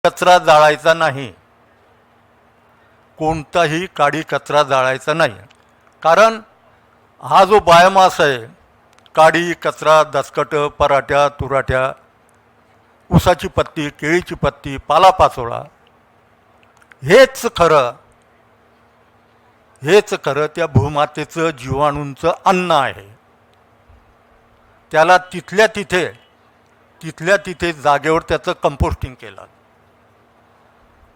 कचरा जाळायचा नाही, कोणताही काडी कचरा जाळायचा नाही. कारण हा जो बायोमास आहे, काडी कचरा, दसकटं, पराठ्या, तुराठ्या, ऊसाची पत्ती, केळीची पत्ती, पालापाचोळा, हेच खरं त्या भूमातेचं, जीवाणूंचं अन्न आहे. त्याला तिथल्या तिथे जागेवर त्याचं कंपोस्टिंग केलं.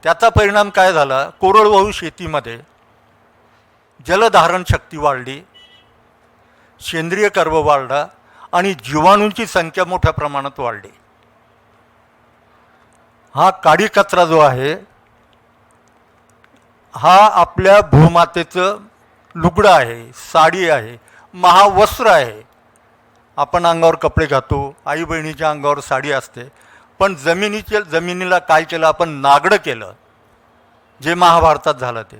त्याचा परिणाम काय झाला? कोरडवाहू शेतीमध्ये जलधारण शक्ती वाढली, सेंद्रिय कर्ब वाढला आणि जीवाणूंची संख्या मोठ्या प्रमाणात वाढली. हा काडी कचरा जो आहे, हा आपल्या भूमातेचं लुगडं आहे, साडी आहे, महावस्त्र आहे. आपण अंगावर कपडे घातो, आई बहिणीच्या अंगावर साडी असते, पण जमिनीला काय केलं आपण? नागडं केलं. जे महाभारतात झालं ते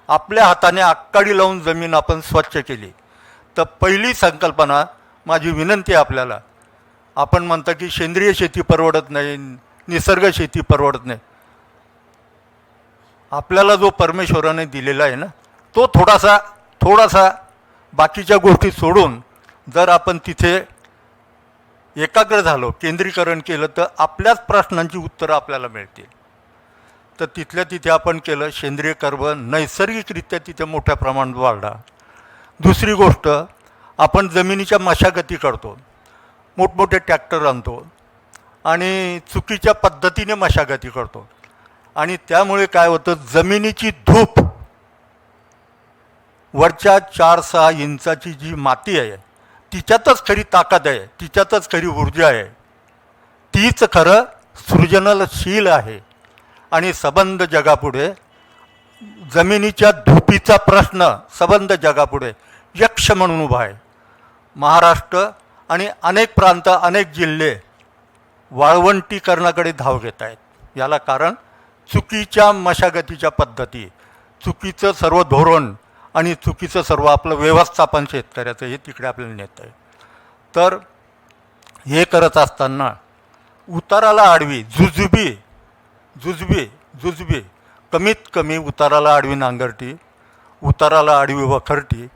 आपल्या हाताने आक्काडी लावून जमीन आपण स्वच्छ केली. तर पहिली संकल्पना, माझी विनंती आहे आपल्याला, आपण म्हणता की सेंद्रिय शेती परवडत नाही, निसर्ग शेती परवडत नाही. आपल्याला जो परमेश्वराने दिलेला आहे ना, तो थोडासा बाकीच्या गोष्टी सोडून जर आपण तिथे एकाग्र झालो, केंद्रीकरण केलं, तर आपल्याच प्रश्नांची उत्तरं आपल्याला मिळतील. तर तिथल्या तिथे आपण केलं. सेंद्रिय कर्ब नैसर्गिकरित्या तिथे मोठ्या प्रमाणात वाढला. दुसरी गोष्ट, आपण जमिनीच्या मशागती करतो, मोठमोठे ट्रॅक्टर आणतो आणि चुकीच्या पद्धतीने मशागती करतो आणि त्यामुळे काय होतं? जमिनीची धूप, वरच्या 4-6 इंचाची जी माती आहे, तिच्यातच खरी ताकद आहे, तिच्यातच खरी ऊर्जा आहे, तीच खरं सृजनशील आहे. आणि सबंध जगापुढे जमिनीच्या धुपीचा प्रश्न सबंध जगापुढे यक्ष म्हणून उभा आहे. महाराष्ट्र आणि अनेक प्रांत, अनेक जिल्हे वाळवंटीकरणाकडे धाव घेत आहेत. याला कारण चुकीच्या मशागतीच्या पद्धती, चुकीचं सर्व धोरण आणि चुकीचं सर्व आपलं व्यवस्थापन शेतकऱ्याचं हे तिकडे आपल्याला नेत आहे. तर हे करत असताना उताराला आडवी जुजबी कमीत कमी उताराला आडवी नांगरटी, उताराला आडवी वखरटी,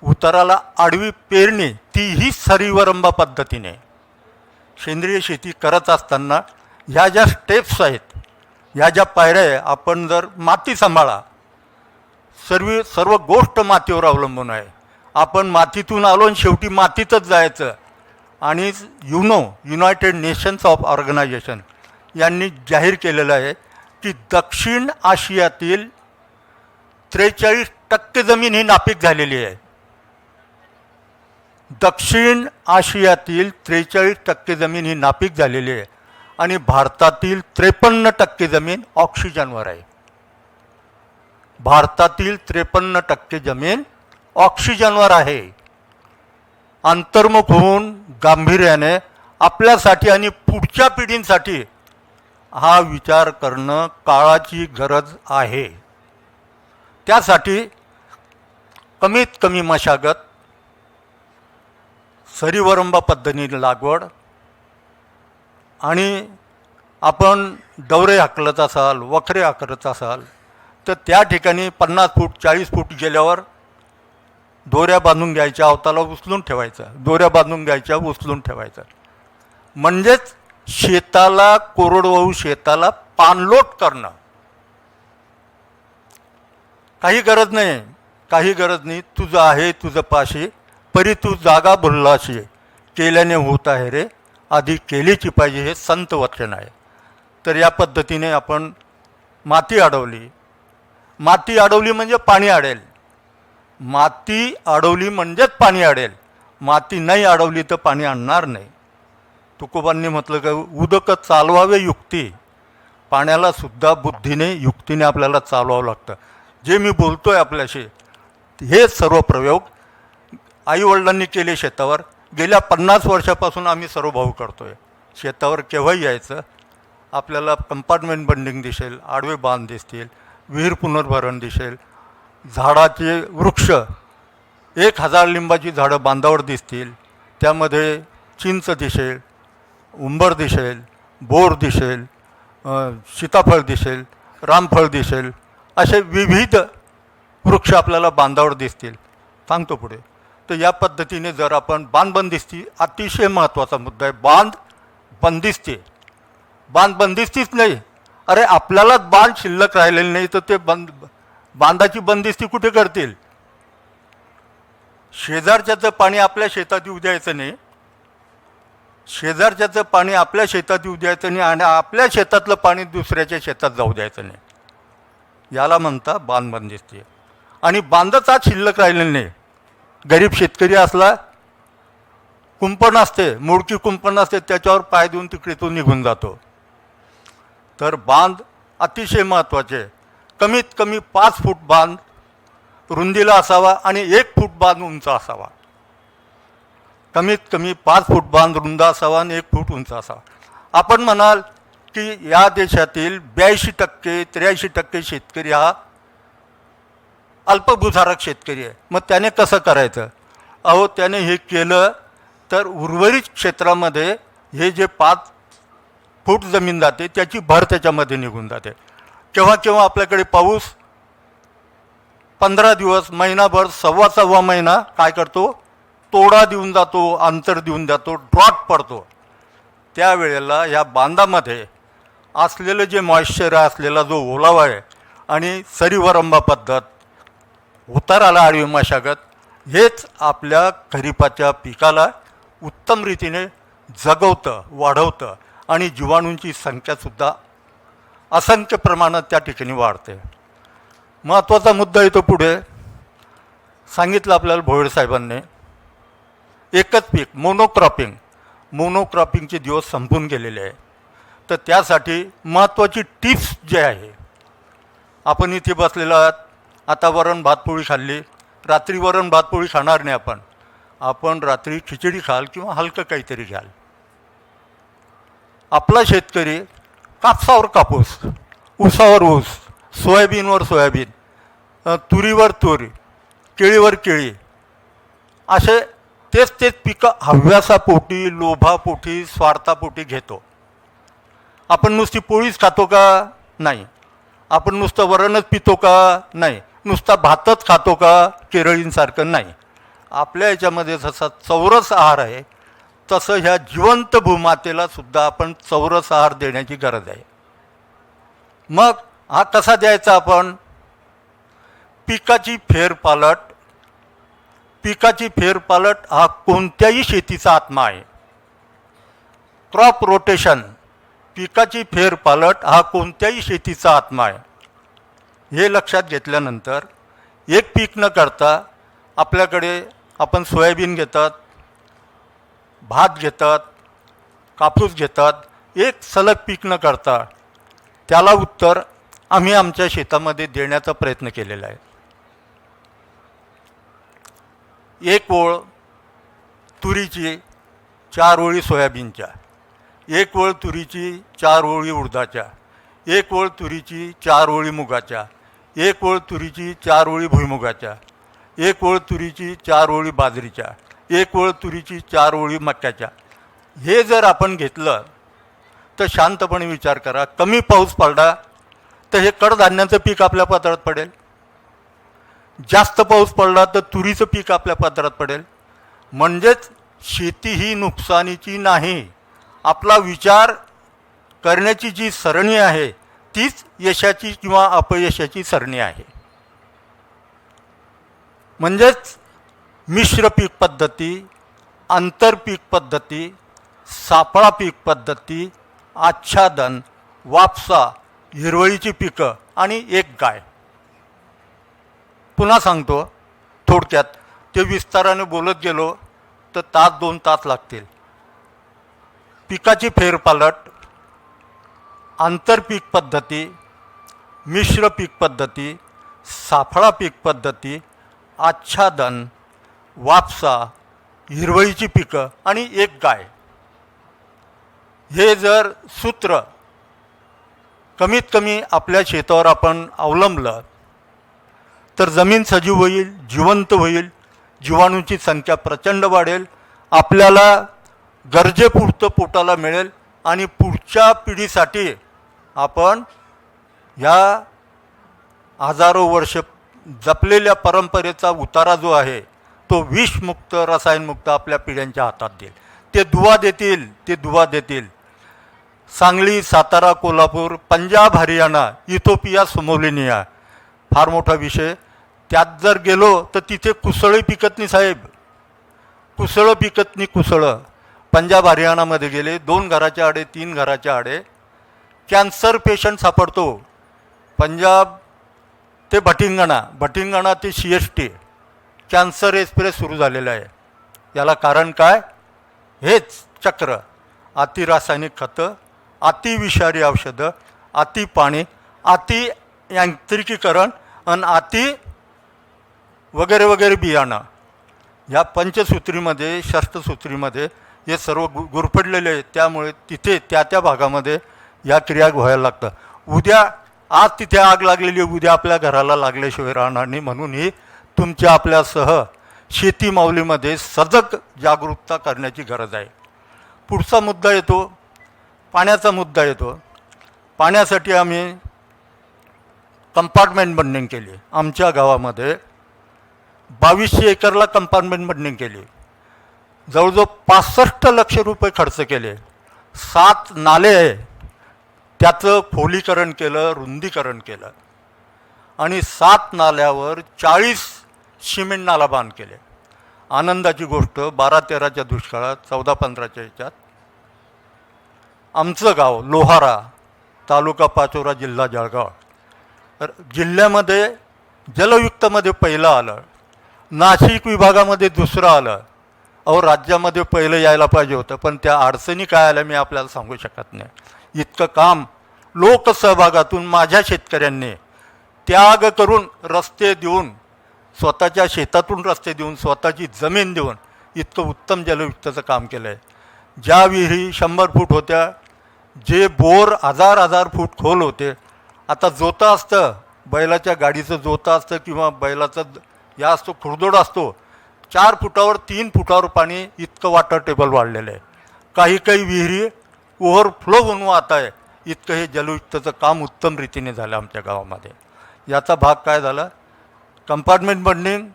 उताराला आडवी पेरणी, तीही सरीवरंबा पद्धतीने सेंद्रिय शेती करत असताना ह्या ज्या स्टेप्स आहेत, ह्या ज्या पायऱ्या आहे, आपण जर माती सांभाळा, सर्व गोष्ट मातीवर अवलंबून आहे. आपण मातीतून आलो आणि शेवटी मातीतच जायचं. आणि युनायटेड नेशन्स ऑफ ऑर्गनायझेशन यांनी जाहीर केलेलं आहे की दक्षिण आशियातील 43% जमीन ही नापीक झालेली आहे. दक्षिण आशियातील 43% जमीन ही नापीक झालेली आहे आणि भारतातील 53% जमीन ऑक्सिजनवर आहे. भारतातील 53% जमीन ऑक्सिजनवर आहे. अंतर्मुख होऊन गांभीर्याने आपल्यासाठी आणि पुढच्या पिढींसाठी हा विचार करणं काळाची गरज आहे. त्यासाठी कमीत कमी मशागत, सरीवरंबा पद्धतीने लागवड, आणि आपण डवरे हाकलत असाल, वखरे हाकलत असाल, तर त्या ठिकाणी 50 फूट 40 फूट गेल्यावर दोऱ्या बांधून घ्यायच्या, अवताला उचलून ठेवायचा, दोऱ्या बांधून घ्यायच्या, उचलून ठेवायचा. म्हणजेच शेताला, कोरडवाहू शेताला पाणलोट करणं. काही गरज नाही. तुझं आहे तुझं पाशी, परी तू जागा भुललाशी, केल्याने होत आहे रे, आधी केलीची पाहिजे, हे संत वचन आहे. तर या पद्धतीने आपण माती अडवली म्हणजे पाणी अडेल. माती अडवली म्हणजेच पाणी अडेल. माती नाही अडवली तर पाणी आणणार नाही. तुकोबांनी म्हटलं का, उदक चालवावे युक्ती, पाण्याला सुद्धा बुद्धीने, युक्तीने आपल्याला चालवावं लागतं. जे मी बोलतोय आपल्याशी, हे सर्व प्रयोग आईवडिलांनी केले शेतावर. गेल्या 50 वर्षापासून आम्ही सर्व भाऊ करतोय. शेतावर केव्हाही यायचं, आपल्याला कंपार्टमेंट बंडिंग दिसेल, आडवे बांध दिसतील, विहीर पुनर्भरण दिसेल, झाडाचे वृक्ष 1000 लिंबाची झाडं बांधावर दिसतील, त्यामध्ये चिंच दिसेल, उंबर दिसेल, बोर दिसेल, सीताफळ दिसेल, रामफळ दिसेल, असे विविध वृक्ष आपल्याला बांधावर दिसतील. सांगतो पुढे. तर या पद्धतीने जर आपण बंदिस्ती अतिशय महत्त्वाचा मुद्दा आहे. बंदिस्ती बंदिस्तीच नाही. अरे आपल्यालाच बांध शिल्लक राहिलेले नाही तर ते बांधाची बंदिस्ती कुठे करतील? शेजारच्याचं पाणी आपल्या शेतात येऊ द्यायचं नाही, शेजारच्याचं पाणी आपल्या शेतात येऊ द्यायचं नाही आणि आपल्या शेतातलं पाणी दुसऱ्याच्या शेतात जाऊ द्यायचं नाही. याला म्हणता बंदिस्ती. आणि बांधच आज शिल्लक राहिलेलं नाही. गरीब शेतकरी असला, कुंपण असते, मोडकी कुंपण असते, त्याच्यावर पाय देऊन तिकडे तो निघून जातो. तर बांध अतिशय महत्त्वाचे. कमीत कमी 5 फूट बांध रुंदीला असावा आणि 1 फूट बांध उंच असावा. कमीत कमी 5 फूट बांध रुंद असावा आणि 1 फूट उंच असावा. आपण म्हणाल की या देशातील 82% 83% शेतकरी हा अल्पभूधारक शेतकरी आहे. मग त्याने कसं करायचं? अहो, त्याने हे केलं तर उर्वरित क्षेत्रामध्ये हे जे 5 फूट जमीन जाते त्याची भर त्याच्यामध्ये निघून जाते. केव्हा केव्हा आपल्याकडे पाऊस 15 दिवस, महिनाभर, सव्वा महिना काय करतो? तोडा देऊन जातो, अंतर देऊन जातो, ड्रॉट पडतो. त्यावेळेला या बांधामध्ये असलेलं जे मॉइश्चर असलेला जो ओलावा आहे आणि सरीवरंबा पद्धत, उताराला आडवी मशागत, हेच आपल्या खरीपाच्या पिकाला उत्तम रीतीने जगवतं, वाढवतं आणि जीवाणूंची संख्यासुद्धा असंख्य प्रमाणात त्या ठिकाणी वाढते. महत्त्वाचा मुद्दा येतो पुढे. सांगितलं आपल्याला भोयर साहेबांनी, एकच पीक मोनोक्रॉपिंगचे दिवस संपून गेलेले आहे. तर त्यासाठी महत्त्वाची टिप्स जे आहे, आपण इथे बसलेलो आहात, आता वरण भातपोळी खाल्ली, रात्री वरण भातपोळी खाणार नाही आपण रात्री खिचडी खाल किंवा हलकं काहीतरी घ्याल. आपला शेतकरी कापसावर कापूस, ऊसावर ऊस, सोयाबीनवर सोयाबीन, तुरीवर तूर, केळीवर केळी, असे तेच पिकं हव्यासापोटी, लोभापोटी, स्वार्थापोटी घेतो. आपण नुसती पोळीच खातो का? नाही. आपण नुसतं वरणच पितो का? नाही. नुसता भातच खातो का केरळींसारखं? नाही. आपल्या याच्यामध्ये जसा चौरस आहार आहे तसं ह्या जिवंत भूमातेला सुद्धा आपण चौरस आहार देण्याची गरज आहे. मग हा कसा द्यायचा? आपण पिकाची फेरपालट हा कोणत्याही शेतीचा आत्मा आहे. क्रॉप रोटेशन, पिकाची फेरपालट हा कोणत्याही शेतीचा आत्मा आहे. हे लक्षात घेतल्यानंतर एक पीक न करता आपल्याकडे आपण सोयाबीन घेतात, भात घेतात, कापूस घेतात, एक सलग पीक न करता त्याला उत्तर आम्ही आमच्या शेतामध्ये देण्याचा प्रयत्न केलेला आहे. एक ओळ तुरीची, 4 ओळी सोयाबीनच्या, एक ओळ तुरीची, 4 ओळी उडदाच्या, एक ओळ तुरीची, 4 ओळी मुगाच्या, एक ओळ तुरीची, 4 ओळी भुईमुगाच्या, एक ओळ तुरीची, 4 ओळी बाजरीच्या, एक ओळ तुरीची, 4 ओळी मक्याच्या. हे जर आपण घेतलं तर शांतपणे विचार करा, कमी पाऊस पडला तर हे कडधान्याचं पीक आपल्या पदरात पडेल, जास्त पाऊस पडला तर तुरीचं पीक आपल्या पदरात पडेल. म्हणजेच शेती ही नुकसानीची नाही. आपला विचार करण्याची जी सरणी आहे तीच यशाची किंवा अपयशाची सरणी आहे. म्हणजेच मिश्र पीक पद्धती, आंतरपीक पद्धती, सापळा पीक पद्धती, आच्छादन, वापसा, हिरवळीची पिकं आणि एक गाय. पुन्हा सांगतो थोडक्यात, ते विस्ताराने बोलत गेलो तर 2 तास लागतील. पिकाची फेरपालट, आंतरपीक पद्धती, मिश्र पीक पद्धती, साफळा पीक पद्धती, आच्छादन, वापसा, हिरवळीची पिकं आणि एक गाय. हे जर सूत्र कमीत कमी आपल्या शेतावर आपण अवलंबलं तर जमीन सजीव होईल, जिवंत होईल, जीवाणूंची संख्या प्रचंड वाढेल, आपल्याला गरजेपुरतं पोटाला मिळेल आणि पुढच्या पिढीसाठी आपण ह्या हजारो वर्ष जपलेल्या परंपरेचा उतारा जो आहे तो विषमुक्त रसायनमुक्त आपल्या पिढ्यांच्या हातात देईल. ते दुवा देतील. सांगली, सातारा, कोल्हापूर, पंजाब, हरियाणा, इथोपिया, सोमालिया, फार मोठा विषय. त्यात जर गेलो तर तिथे कुसळही पिकत नाही साहेब, कुसळं पिकत नाही, कुसळं. पंजाब हरियाणामध्ये गेले 2 घराच्या आडे 3 घराच्या आडे कॅन्सर पेशंट सापडतो. पंजाब ते भटिंगणा ते CST कॅन्सर एक्सप्रेस सुरू झालेला आहे. याला कारण काय? हेच चक्र. अति रासायनिक खतं, अति विषारी औषधं, अति पाणी, अति यांत्रिकीकरण आणि अति वगैरे वगैरे बियाणं. ह्या पंचसूत्रीमध्ये षष्ठसूत्रीमध्ये हे सर्व गुरफटलेले आहे. त्यामुळे तिथे त्या भागामध्ये या क्रिया व्हायला लागतं. आज तिथे आग लागलेली, उद्या आपल्या घराला लागल्याशिवाय राहणार नाही. म्हणून ही तुमच्या आपल्यासह शेती माऊलीमध्ये सजग जागरूकता करण्याची गरज आहे. पुढचा मुद्दा येतो, पाण्याचा मुद्दा येतो. पाण्यासाठी आम्ही कंपार्टमेंट बंडिंग केली. आमच्या गावामध्ये 2200 एकरला कंपार्टमेंट बंडिंग केली. जवळजवळ 65 लक्ष रुपये खर्च केले. 7 नाले आहे, त्याचं खोलीकरण केलं, रुंदीकरण केलं आणि 7 नाल्यावर 40 सिमेंट नाला बांध केले. आनंदाची गोष्ट, 12-13च्या दुष्काळात, 14-15च्या ह्याच्यात आमचं गाव लोहारा, तालुका पाचोरा, जिल्हा जळगाव, जिल्ह्यामध्ये जलयुक्तमध्ये पहिलं आलं, नाशिक विभागामध्ये दुसरं आलं. राज्यामध्ये पहिलं यायला पाहिजे होतं, पण त्या अडचणी काय आल्या मी आपल्याला सांगू शकत नाही. इतकं काम लोकसहभागातून माझ्या शेतकऱ्यांनी त्याग करून रस्ते देऊन, स्वतःच्या शेतातून रस्ते देऊन, स्वतःची जमीन देऊन इतकं उत्तम जलयुक्तचं काम केलं आहे. ज्या विहिरी 100 फूट होत्या, जे बोर 1000 फूट खोल होते, आता जोतं असतं, बैलाच्या गाडीचं जोतं असतं किंवा बैलाचं या असतो, खुर्दोड असतो, 4 फुटावर 3 फुटावर पाणी, इतकं वॉटर टेबल वाढलेलं आहे. काही विहिरी ओव्हरफ्लो होऊन वाहत आहे. इतकं हे जलयुक्तचं काम उत्तम रीतीने झालं आमच्या गावामध्ये. याचा भाग काय झाला? कंपार्टमेंट बंडिंग,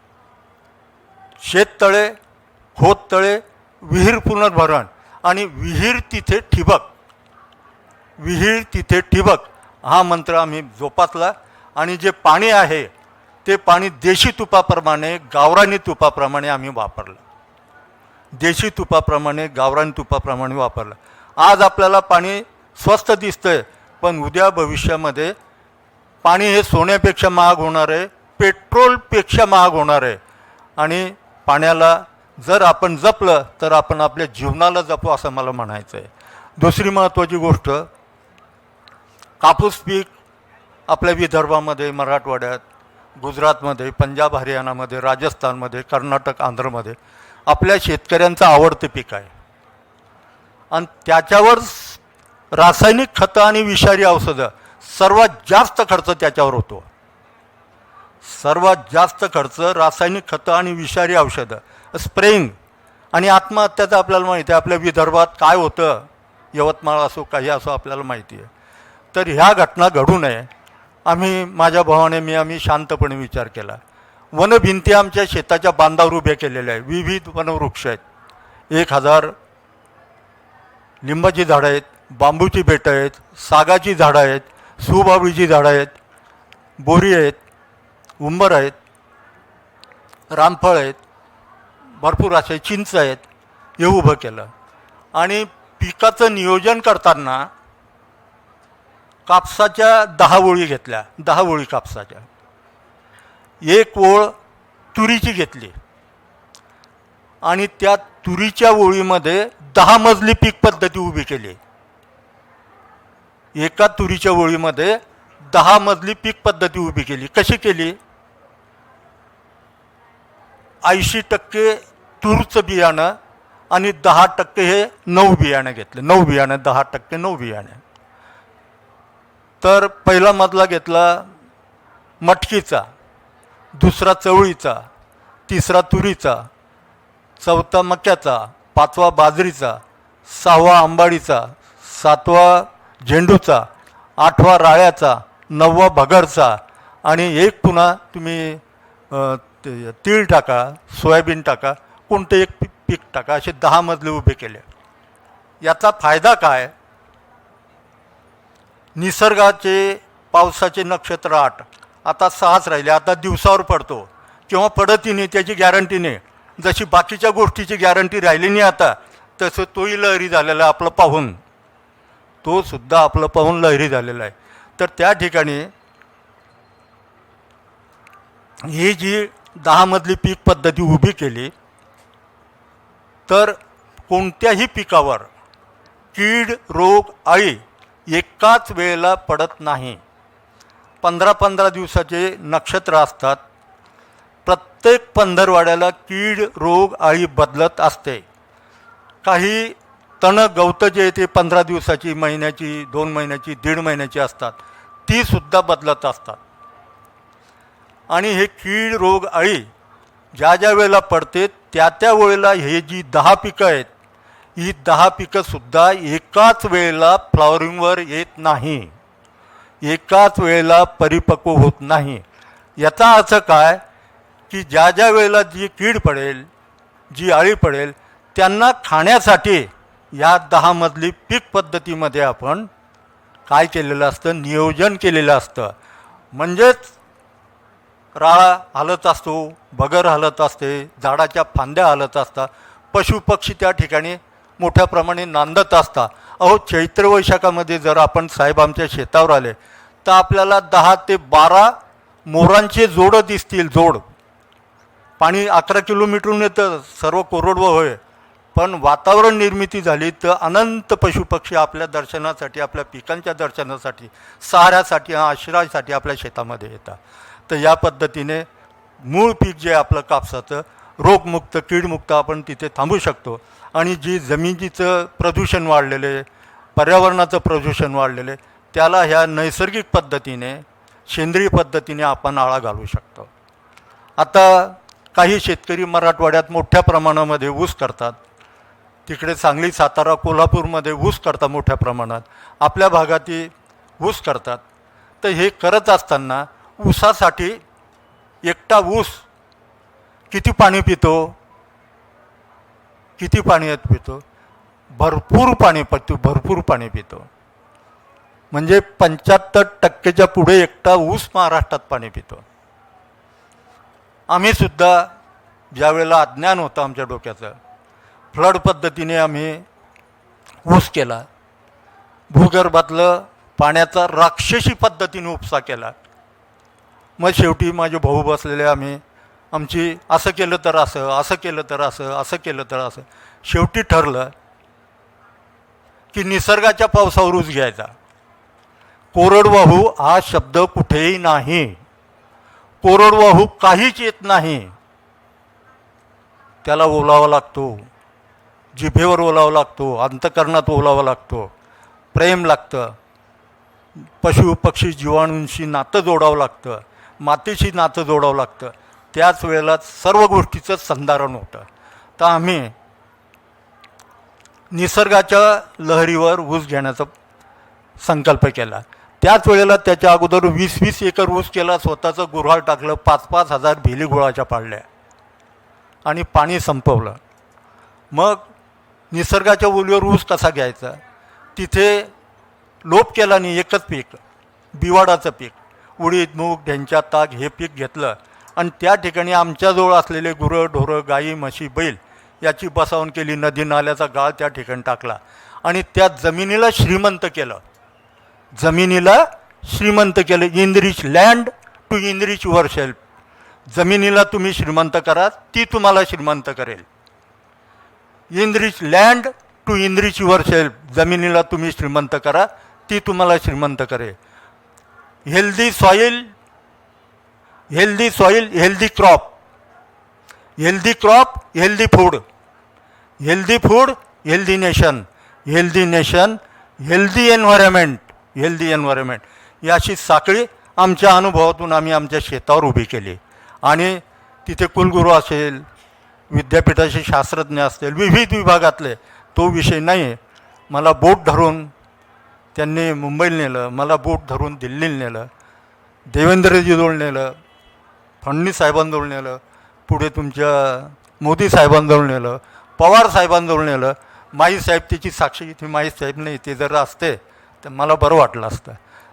शेततळे, खोदतळे, विहीर पुनर्भरण आणि विहीर तिथे ठिबक हा मंत्र आम्ही जोपासला. आणि जे पाणी आहे ते पाणी देशी तुपाप्रमाणे, गावरानी तुपाप्रमाणे आम्ही वापरलं. देशी तुपाप्रमाणे, गावरानी तुपाप्रमाणे वापरलं. आज आपल्याला पाणी स्वस्त दिसतंय, पण उद्या भविष्यामध्ये पाणी हे सोन्यापेक्षा महाग होणार आहे, पेट्रोलपेक्षा महाग होणार आहे. आणि पाण्याला जर आपण जपलं तर आपण आपल्या जीवनाला जपू, असं मला म्हणायचं आहे. दुसरी महत्त्वाची गोष्ट, कापूस पीक आपल्या विदर्भामध्ये, मराठवाड्यात, गुजरातमध्ये, पंजाब हरियाणामध्ये, राजस्थानमध्ये, कर्नाटक, आंध्रमध्ये आपल्या शेतकऱ्यांचं आवडतं पीक आहे. आणि त्याच्यावर रासायनिक खतं आणि विषारी औषधं सर्वात जास्त खर्च त्याच्यावर होतो. सर्वात जास्त खर्च रासायनिक खतं आणि विषारी औषधं, स्प्रेइंग आणि आत्महत्याचं आपल्याला माहिती आहे. आपल्या विदर्भात काय होतं, यवतमाळ असो काही असो आपल्याला माहिती आहे. तर ह्या घटना घडू नये, माझ्या भावाने आम्ही शांतपणे विचार केला. वनभिंती आमच्या शेताच्या बांधावर उभ्या केलेल्या आहे. विविध वनवृक्ष आहेत, 1000 लिंबाची झाडं आहेत, बांबूची बेटं आहेत, सागाची झाडं आहेत, सुबाबळीची झाडं आहेत, बोरी आहेत, उंबर आहेत, रामफळ आहेत, भरपूर असे चिंच आहेत. हे उभं केलं. आणि पिकाचं नियोजन करताना कापसाच्या 10 ओळी घेतल्या, 10 ओळी कापसाच्या. 1 ओळ तुरीची घेतली आणि त्या तुरीच्या ओळीमध्ये 10 मजली पीक पद्धती उभी केली. एका तुरीच्या ओळीमध्ये 10 मजली पीक पद्धती उभी केली. कशी केली? 80% तूरचं बियाणं आणि 10% हे नऊ बियाणं घेतलं. 9 बियाणं, 10% 9 बियाणं. तर पहिला मजला घेतला मटकीचा, दुसरा चवळीचा, तिसरा तुरीचा, चौथा मक्याचा, 5वा बाजरीचा, 6वा आंबाडीचा, 7वा झेंडूचा 8वा राळ्याचा, 9वा भगरचा आणि एक पुन्हा तुम्ही तीळ टाका, सोयाबीन टाका, कोणते एक पीक टाका, असे 10 मजले उभे केले. याचा फायदा काय? निसर्गाचे पावसाचे नक्षत्र 8, आता 6च राहिले. आता दिवसावर पडतो किंवा पडतही नाही त्याची गॅरंटी नाही. जशी बाकीच्या गोष्टीची गॅरंटी राहिली नाही आता, तसं तोही लहरी झालेला आहे आपलं पाहून, तो सुद्धा आपलं पाहून लहरी झालेला आहे. तर त्या ठिकाणी ही जी 10 मजली पीक पद्धती उभी केली तर कोणत्याही पिकावर कीड, रोग, अळी एकाच वेळेला पडत नाही. 15-15 दिवसाचे नक्षत्र असतात. प्रत्येक पंधरवाड्याला कीड, रोग, अळी बदलत असते. काही तण गवतं जे ते 15 दिवसाची, महिन्याची, 2 महिन्याची, 1.5 महिन्याची असतात, ती सुद्धा बदलत असतात. आणि हे कीड, रोग, अळी ज्या ज्या वेळेला पडते त्या त्या वेळेला हे जी 10 पिकं आहेत, ही 10 पिकंसुद्धा एकाच वेळेला फ्लॉवरिंगवर येत नाही, एकाच वेळेला परिपक्व होत नाही. याचा अर्थ काय की ज्या ज्या वेळेला जी कीड पडेल, जी अळी पडेल, त्यांना खाण्यासाठी या 10 मजली पीक पद्धतीमध्ये आपण काय केलेलं असतं, नियोजन केलेलं असतं. म्हणजेच राळा हलत असतो, भगर हलत असते, झाडाच्या फांद्या हलत असतात, पशुपक्षी त्या ठिकाणी मोठ्या प्रमाणे नांदत असतात. अहो, चैत्र वैशाखामध्ये जर आपण साहेब आमच्या शेतावर आले तर आपल्याला 10 ते 12 मोरांचे जोडं दिसतील. जोड पाणी 11 किलोमीटरहून येतं, सर्व कोरडवाहू होय, पण वातावरण निर्मिती झाली तर अनंत पशुपक्षी आपल्या दर्शनासाठी, आपल्या पिकांच्या दर्शनासाठी, सहाऱ्यासाठी, आश्रयासाठी आपल्या शेतामध्ये येतात. तर या पद्धतीने मूळ पीक जे आपलं कापसाचं रोगमुक्त, कीडमुक्त आपण तिथे थांबू शकतो. आणि जी जमिनीचं प्रदूषण वाढलेलं आहे, पर्यावरणाचं प्रदूषण वाढलेलं आहे, त्याला ह्या नैसर्गिक पद्धतीने, सेंद्रिय पद्धतीने आपण आळा घालू शकतो. आता काही शेतकरी मराठवाड्यात मोठ्या प्रमाणामध्ये ऊस करतात. तिकडे सांगली, सातारा, कोल्हापूरमध्ये ऊस करतात मोठ्या प्रमाणात. आपल्या भागातही ऊस करतात. तर हे करत असताना ऊसासाठी एकटा ऊस किती पाणी पितो? किती पाणी पितो? भरपूर पाणी पितो, भरपूर पाणी पितो. म्हणजे 75% पुढे एकटा ऊस महाराष्ट्रात पाणी पितो. आम्ही सुद्धा ज्यावेळेला अज्ञान होतं आमच्या डोक्याचं, फ्लड पद्धतीने आम्ही ऊस केला. भूगर्भातलं पाण्याचा राक्षसी पद्धतीने उपसा केला. मग शेवटी माझे भाऊ बसलेले आम्ही आमची असं केलं तर असं, असं केलं तर असं, असं केलं तर असं. शेवटी ठरलं की निसर्गाच्या पावसावर ऊस घ्यायचा. कोरडवाहू हा शब्द कुठेही नाही. कोरडवाहू काहीच येत नाही. त्याला ओलावा लागतो, जिभेवर ओलावा लागतो, अंतकरणात ओलावा लागतो, प्रेम लागतं, पशु पक्षी जीवाणूंशी नातं जोडावं लागतं, मातीशी नातं जोडावं लागतं. त्याच वेळेला सर्व गोष्टीचं संधारण होतं. तर आम्ही निसर्गाच्या लहरीवर ऊस घेण्याचा संकल्प केला. त्याच वेळेला त्याच्या अगोदर 20-20 एकर ऊस केला, स्वतःचं गुऱ्हाळ टाकलं, 5-5 हजार भेली गुळाच्या पाडल्या आणि पाणी संपवलं. मग निसर्गाच्या ओलीवर ऊस कसा घ्यायचा? तिथे लोप केला नाही, एकच पीक, बिवाडाचं पीक, उडीद, मूग, ढेंचा, ताग हे पीक घेतलं. आणि त्या ठिकाणी आमच्याजवळ असलेले गुरं, ढोरं, गाई, म्हशी, बैल याची बसवण केली. नदी नाल्याचा गाळ त्या ठिकाणी टाकला आणि त्या जमिनीला श्रीमंत केलं. जमिनीला श्रीमंत केलं. Enrich land to enrich yourself. जमिनीला तुम्ही श्रीमंत करा, ती तुम्हाला श्रीमंत करेल. Enrich land to enrich yourself. जमिनीला तुम्ही श्रीमंत करा, ती तुम्हाला श्रीमंत करेल. Healthy soil, healthy soil, healthy crop. Healthy crop, healthy food. Healthy food, healthy nation. Healthy nation, healthy environment. Healthy environment. ही अशी साखळी आमच्या अनुभवातून आम्ही आमच्या शेतावर उभी केली. आणि तिथे कुलगुरू असेल, विद्यापीठाचे शास्त्रज्ञ असतील, विविध विभागातले, तो विषय नाही. मला बोट धरून त्यांनी मुंबईला नेलं, मला बोट धरून दिल्लीला नेलं, देवेंद्रजीजवळ नेलं, फडणवीस साहेबांजवळ नेलं, पुढे तुमच्या मोदी साहेबांजवळ नेलं, पवार साहेबांजवळ नेलं. माई साहेब त्याची साक्षी, इथे माई साहेब नाही, ते जर असते तर मला बरं वाटलं असतं.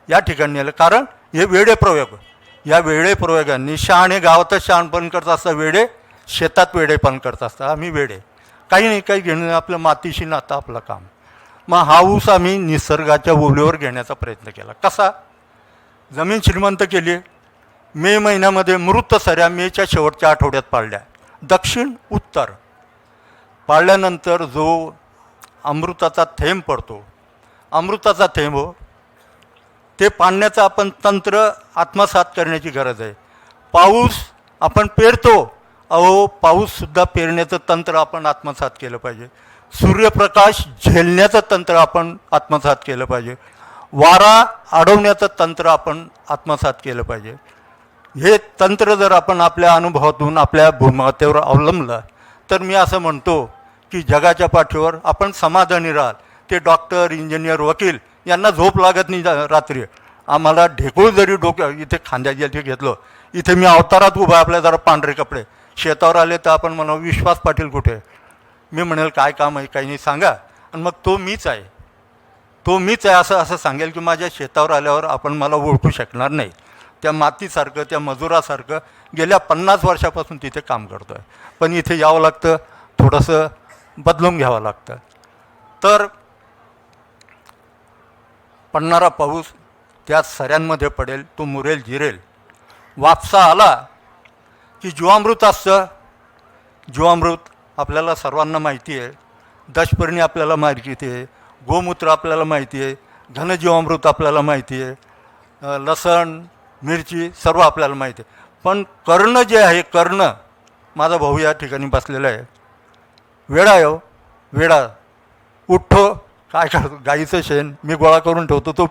या ठिकाणी नेलं, कारण हे वेडे प्रयोग. या वेडे प्रयोगांनी शहाणे गावातच शहाणपण करत असतात, वेडे शेतात वेडेपण करत असतात. आम्ही वेडे काही नाही, काही घेणं आपलं मातीशी नातं आपलं काम. मग हा ऊस आम्ही निसर्गाच्या ओलीवर घेण्याचा प्रयत्न केला. कसा? जमीन श्रीमंत केली. मे महिन्यामध्ये मृत सऱ्या मेच्या शेवटच्या आठवड्यात पाळल्या, दक्षिण उत्तर. पाळल्यानंतर जो अमृताचा थेंब पडतो, अमृताचा थेंब हो, ते पाडण्याचं आपण तंत्र आत्मसात करण्याची गरज आहे. पाऊस आपण पेरतो, अहो पाऊससुद्धा पेरण्याचं तंत्र आपण आत्मसात केलं पाहिजे. सूर्यप्रकाश झेलण्याचं तंत्र आपण आत्मसात केलं पाहिजे. वारा अडवण्याचं तंत्र आपण आत्मसात केलं पाहिजे. हे तंत्र जर आपण आपल्या अनुभवातून आपल्या भूमातेवर अवलंबलं तर मी असं म्हणतो की जगाच्या पाठीवर आपण समाधानी राहाल. ते डॉक्टर, इंजिनियर, वकील यांना झोप लागत नाही रात्री. आम्हाला ढेकूळ जरी डोक्या इथे खांद्याच्या घेतलं, इथे मी अवतारात उभा, आपल्या जरा पांढरे कपडे, शेतावर आले तर आपण म्हणू विश्वास पाटील कुठे? मी म्हणेल काय काम आहे, काही नाही सांगा, आणि मग तो मीच आहे, तो मीच आहे असं सांगेल की माझ्या शेतावर आल्यावर आपण मला ओळखू शकणार नाही. त्या मातीसारखं, त्या मजुरासारखं गेल्या 50 वर्षापासून तिथे काम करतो आहे. पण इथे यावं लागतं, थोडंसं बदलून घ्यावं लागतं. तर पडणारा पाऊस त्या सऱ्यांमध्ये पडेल, तो मुरेल, जिरेल. वापसा आला की जीवामृत असतं. जीवामृत आपल्याला सर्वांना माहिती आहे, दशपर्णी आपल्याला माहिती आहे, गोमूत्र आपल्याला माहिती आहे, घनजीवामृत आपल्याला माहिती आहे, लसण, मिरची सर्व आपल्याला माहिती आहे. पण कर्ण जे आहे, कर्ण, माझा भाऊ या ठिकाणी बसलेला आहे, वेडा आहे हो, वेडा. उठतो, काय करतो, गाईचं शेण मी गोळा करून ठेवतो, तो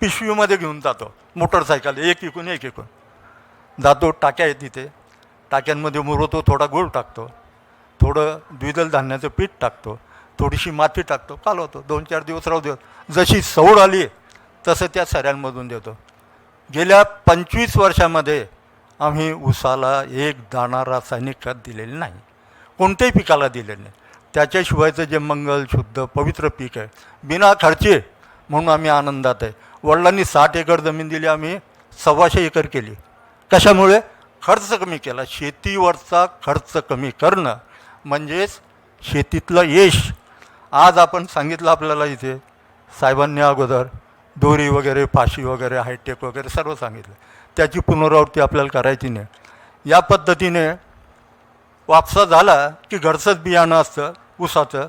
पिशवीमध्ये घेऊन जातो, मोटरसायकल एक इकून जातो. टाक्या आहेत तिथे, टाक्यांमध्ये मुरवतो, थोडा गूळ टाकतो, थोडं द्विदल धान्याचं पीठ टाकतो, थोडीशी माती टाकतो, कालवतो, 2-4 दिवस राहू देतो. जशी सवड आली तसं त्या सऱ्यांमधून देतो. गेल्या 25 वर्षामध्ये आम्ही ऊसाला एक दाणा रासायनिक खत दिलेलं नाही, कोणत्याही पिकाला दिलेलं नाही. त्याच्याशिवायचं जे मंगल शुद्ध पवित्र पीक आहे, बिना खर्चे, म्हणून आम्ही आनंदात आहे. वडिलांनी 60 एकर जमीन दिली, आम्ही 125 एकर केली. कशामुळे? खर्च कमी केला. शेतीवरचा खर्च कमी करणं म्हणजेच शेतीतलं यश. आज आपण सांगितलं आपल्याला इथे साहेबांनी अगोदर दोरी वगैरे, फाशी वगैरे, हायटेक वगैरे सर्व सांगितलं. त्याची पुनरावृत्ती आपल्याला करायची नाही. या पद्धतीने वापसा झाला की घरचंच बियाणं असतं ऊसाचं,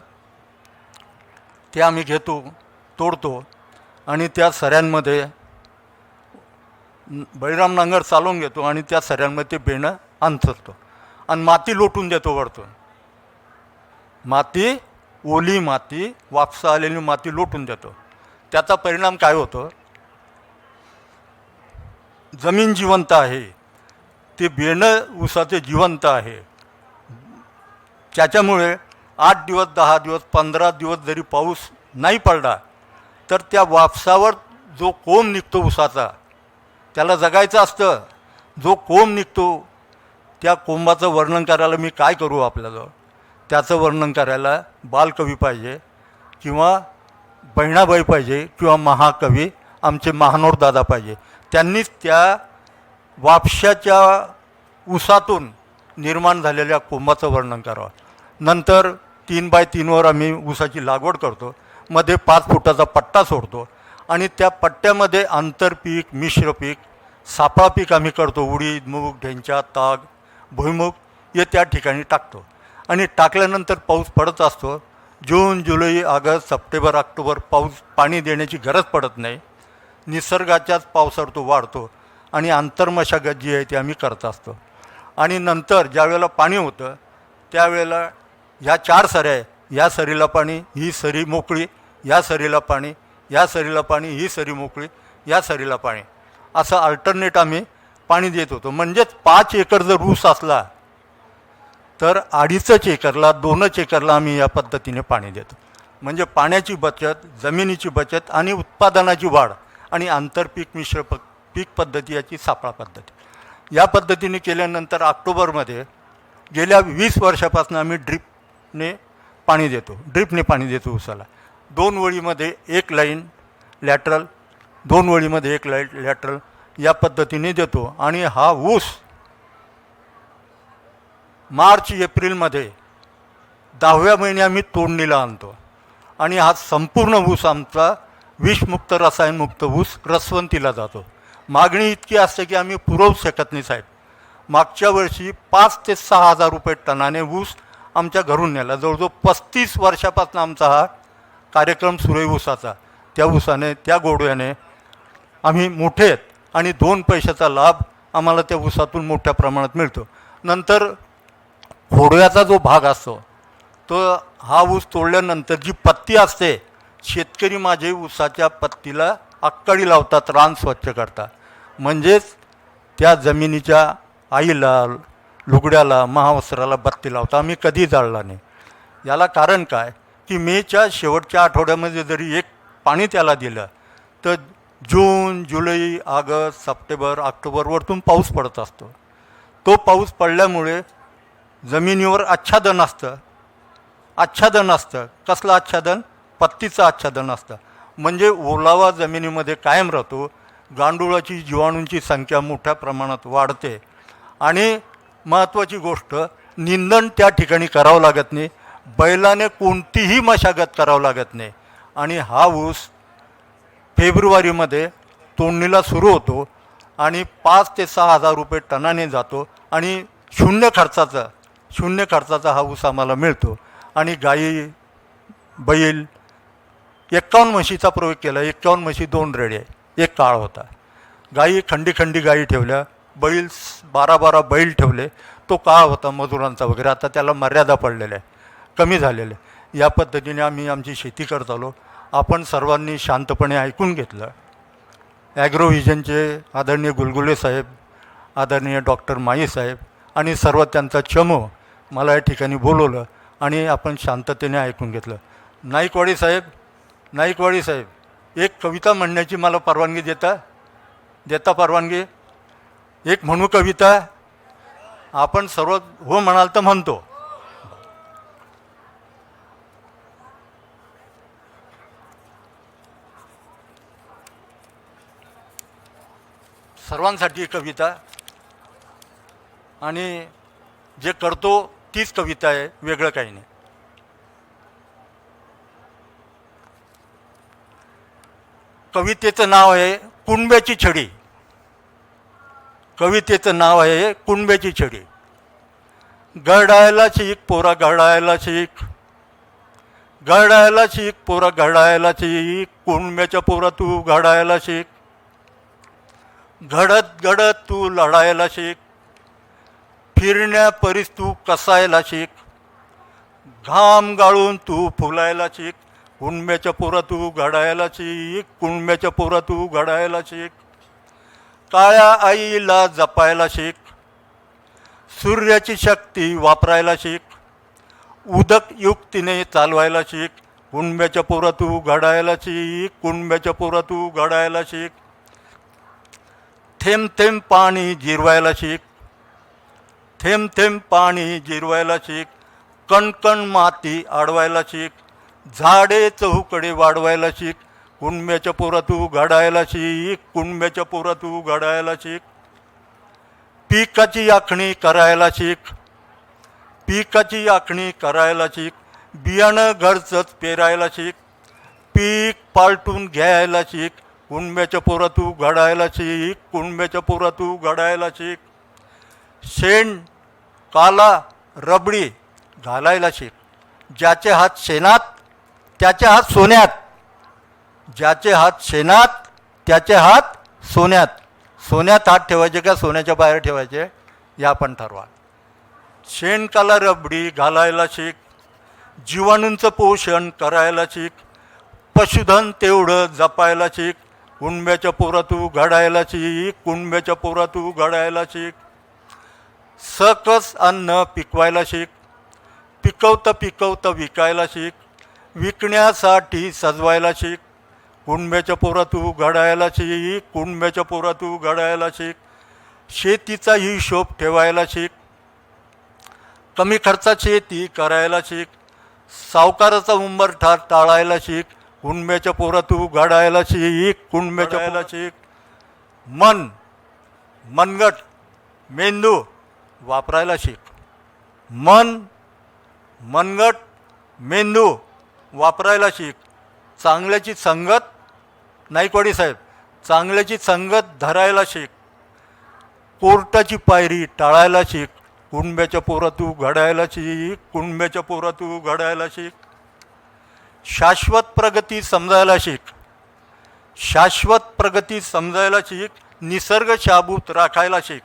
ते आम्ही घेतो, तोडतो आणि त्या सऱ्यांमध्ये बळीराम नांगर चालवून घेतो आणि त्या सऱ्यांमध्ये ते बेणं अंथरतो आणि माती लोटून देतो वरतून. माती, ओली माती, वापसा आलेली माती लोटून देतो. त्याचा परिणाम काय होतो? जमीन जिवंत आहे, ते बेणं ऊसाचे जिवंत आहे. त्याच्यामुळे 8 दिवस, 10 दिवस, 15 दिवस जरी पाऊस नाही पडला तर त्या वापसावर जो कोंब निघतो ऊसाचा, त्याला जगायचं असतं. जो कोंब निघतो त्या कोंबाचं वर्णन करायला मी काय करू आपल्याला? त्याचं वर्णन करायला बालकवी पाहिजे किंवा बहिणाबाई पाहिजे किंवा महाकवी आमचे महानोर दादा पाहिजे. त्यांनीच त्या वापशाच्या ऊसातून निर्माण झालेल्या कोंबाचं वर्णन करावं. नंतर 3x3 आम्ही ऊसाची लागवड करतो, मध्ये 5 फुटाचा पट्टा सोडतो आणि त्या पट्ट्यामध्ये आंतरपीक, मिश्र पीक, सापळा पीक आम्ही करतो. उडीद, मूग, ढेंचा, ताग, भुईमुग हे त्या ठिकाणी टाकतो. आणि टाकल्यानंतर पाऊस पडत असतो. जून, जुलै, ऑगस्ट, सप्टेंबर, ऑक्टोबर पाणी देण्याची गरज पडत नाही. निसर्गाच्याच पावसावर तो वाढतो आणि आंतरमशागत जी आहे ती आम्ही करत असतो. आणि नंतर ज्यावेळेला पाणी होतं त्यावेळेला ह्या 4 सऱ्या आहे, या सरीला पाणी, ही सरी मोकळी, या सरीला पाणी, या सरीला पाणी, ही सरी मोकळी, या सरीला पाणी, असं अल्टरनेट आम्ही पाणी देत होतो. म्हणजेच 5 एकर जर ऊस असला तर 2.5 एकरला, 2 एकरला आम्ही या पद्धतीने पाणी देतो. म्हणजे पाण्याची बचत, जमिनीची बचत आणि उत्पादनाची वाढ आणि आंतरपीक मिश्र पीक पद्धती याची सापळा पद्धती या पद्धतीने केल्यानंतर ऑक्टोबरमध्ये गेल्या 20 वर्षापासून आम्ही ड्रिपने पाणी देतो ऊसाला. 2 वळीमध्ये एक लाईन लॅटरल, 2 वळीमध्ये एक लाईन लॅटरल या पद्धतीने देतो. आणि हा ऊस मार्च एप्रिलमध्ये 10व्या महिने आम्ही तोडणीला आणतो आणि हा संपूर्ण ऊस आमचा विषमुक्त रसायनमुक्त ऊस रसवंतीला जातो. मागणी इतकी असते की आम्ही पुरवू शकत नाही साहेब. मागच्या वर्षी 5 ते 6 हजार रुपये टनाने ऊस आमच्या घरून नेला. जवळजवळ 35 वर्षापासून आमचा हा कार्यक्रम सुरू आहे ऊसाचा. त्या ऊसाने, त्या गोडव्याने आम्ही मोठे आहेत आणि 2 पैशाचा लाभ आम्हाला त्या ऊसातून मोठ्या प्रमाणात मिळतो. नंतर घोडव्याचा जो भाग असतो तो हा ऊस तोडल्यानंतर जी पत्ती असते, शेतकरी माझे ऊसाच्या पत्तीला आक्काडी लावतात, रान स्वच्छ करतात. म्हणजेच त्या जमिनीच्या आईला, लुगड्याला, महावस्त्राला बत्ती लावता. आम्ही कधी जाळला नाही. याला कारण काय की मेच्या शेवटच्या आठवड्यामध्ये जरी एक पाणी त्याला दिलं तर जून, जुलै, ऑगस्ट, सप्टेंबर, ऑक्टोबर वरतून पाऊस पडत असतो. तो पाऊस पडल्यामुळे जमिनीवर आच्छादन असतं. कसलं आच्छादन? पत्तीचं आच्छादन असतं. म्हणजे ओलावा जमिनीमध्ये कायम राहतो. गांडुळाची, जीवाणूंची संख्या मोठ्या प्रमाणात वाढते. आणि महत्त्वाची गोष्ट, निंदण त्या ठिकाणी करावं लागत नाही. बैलाने कोणतीही मशागत करावं लागत नाही. आणि हा ऊस फेब्रुवारीमध्ये तोडणीला सुरू होतो आणि 5 ते 6 हजार रुपये टनाने जातो. आणि शून्य खर्चाचा हा ऊस आम्हाला मिळतो. आणि गाई, बैल 51 म्हशीचा प्रयोग केला. 51 म्हशी, 2 रेड्या, एक काळ होता. गाई खंडी गाई ठेवल्या, बैल 12 बैल ठेवले. तो काळ होता मजुरांचा वगैरे. आता त्याला मर्यादा पडलेल्या आहे, कमी झालेलं आहे. या पद्धतीने आम्ही आमची शेती करत आलो. आपण सर्वांनी शांतपणे ऐकून घेतलं. ॲग्रोव्हिजनचे आदरणीय गुलगुले साहेब, आदरणीय डॉक्टर माई साहेब आणि सर्व त्यांचा चमू मला या ठिकाणी बोलवलं आणि आपण शांततेने ऐकून घेतलं. नाईकवाडी साहेब, एक कविता म्हणण्याची मला परवानगी देता परवानगी? एक म्हणू कविता? आपण सर्व हो म्हणाल तर म्हणतो. सर्वांसाठी कविता आणि जे करतो तीच कविता आहे, वेगळं काही नाही. कवितेचं नाव आहे कुणब्याची छडी. घडायला शिक पोरा, घडायला शिक, घडायला शिक, कुणब्याच्या पोरा तू घडायला शिक. घडत तू लढायला शिक, फिरण्या परीस तू कसायला शिक. घाम गाळून तू फुलायला शिक, कुणब्याच्या पोरा तू घडायला शिक. काळ्या आईला जपायला शिक, सूर्याची शक्ती वापरायला शिक. उदक युक्तीने चालवायला शिक, कुणब्याच्या पोरा तू घडायला शिक. थेंब थेंब पाणी जिरवायला शिक, कणकण माती अडवायला शिक. झाडे चहूकडे वाढवायला शिक, कुणब्याच्या पोरा तू घडायला शिक. पिकाची आखणी करायला शिक, बियाणं घरचंच पेरायला शिक. पीक पालटून घ्यायला शिक, कुणब्याच्या पोरा तू घडायला शिक. शेण काला रबडी घालायला शिक. ज्याचे हात शेणात त्याचे हात सोन्यात. सोन्यात हात ठेवायचे का सोन्याच्या बाहेर ठेवायचे या आपण ठरवा. शेणकाला रबडी घालायला शिक, जीवाणूंचं पोषण करायला शिक. पशुधन तेवढं जपायला शिक, कुणब्याच्या पोरा तू घडायला शिक. सकस अन्न पिकवायला शिक, पिकवतं विकायला शिक. विकण्यासाठी सजवायला शिक, कुणब्याच्या पोरा तू घडायला शिक, कुणब्याच्या पोरा तू घडायला शिक, शेतीचा हिशोब ठेवायला शिक, कमी खर्चात शेती करायला शिक, सावकाराचा उंबरठा टाळायला शिक, कुणब्याच्या पोरा तू घडायला शिक, कुणब्याच्या पोरा शिक. मनगट मेंदू वापरायला शिक. मनगट मेंदू वापरायला शिक. चांगल्याची संगत, नाईकवाडी साहेब, चांगल्याची संगत धरायला शिक. कोर्टाची पायरी टाळायला शिक, कुणब्याच्या पोरा तू घडायला शिक, कुणब्याच्या पोरा तू घडायला शिक. शाश्वत प्रगती समजायला शिक, शाश्वत प्रगती समजायला शिक. निसर्ग शाबूत राखायला शिक,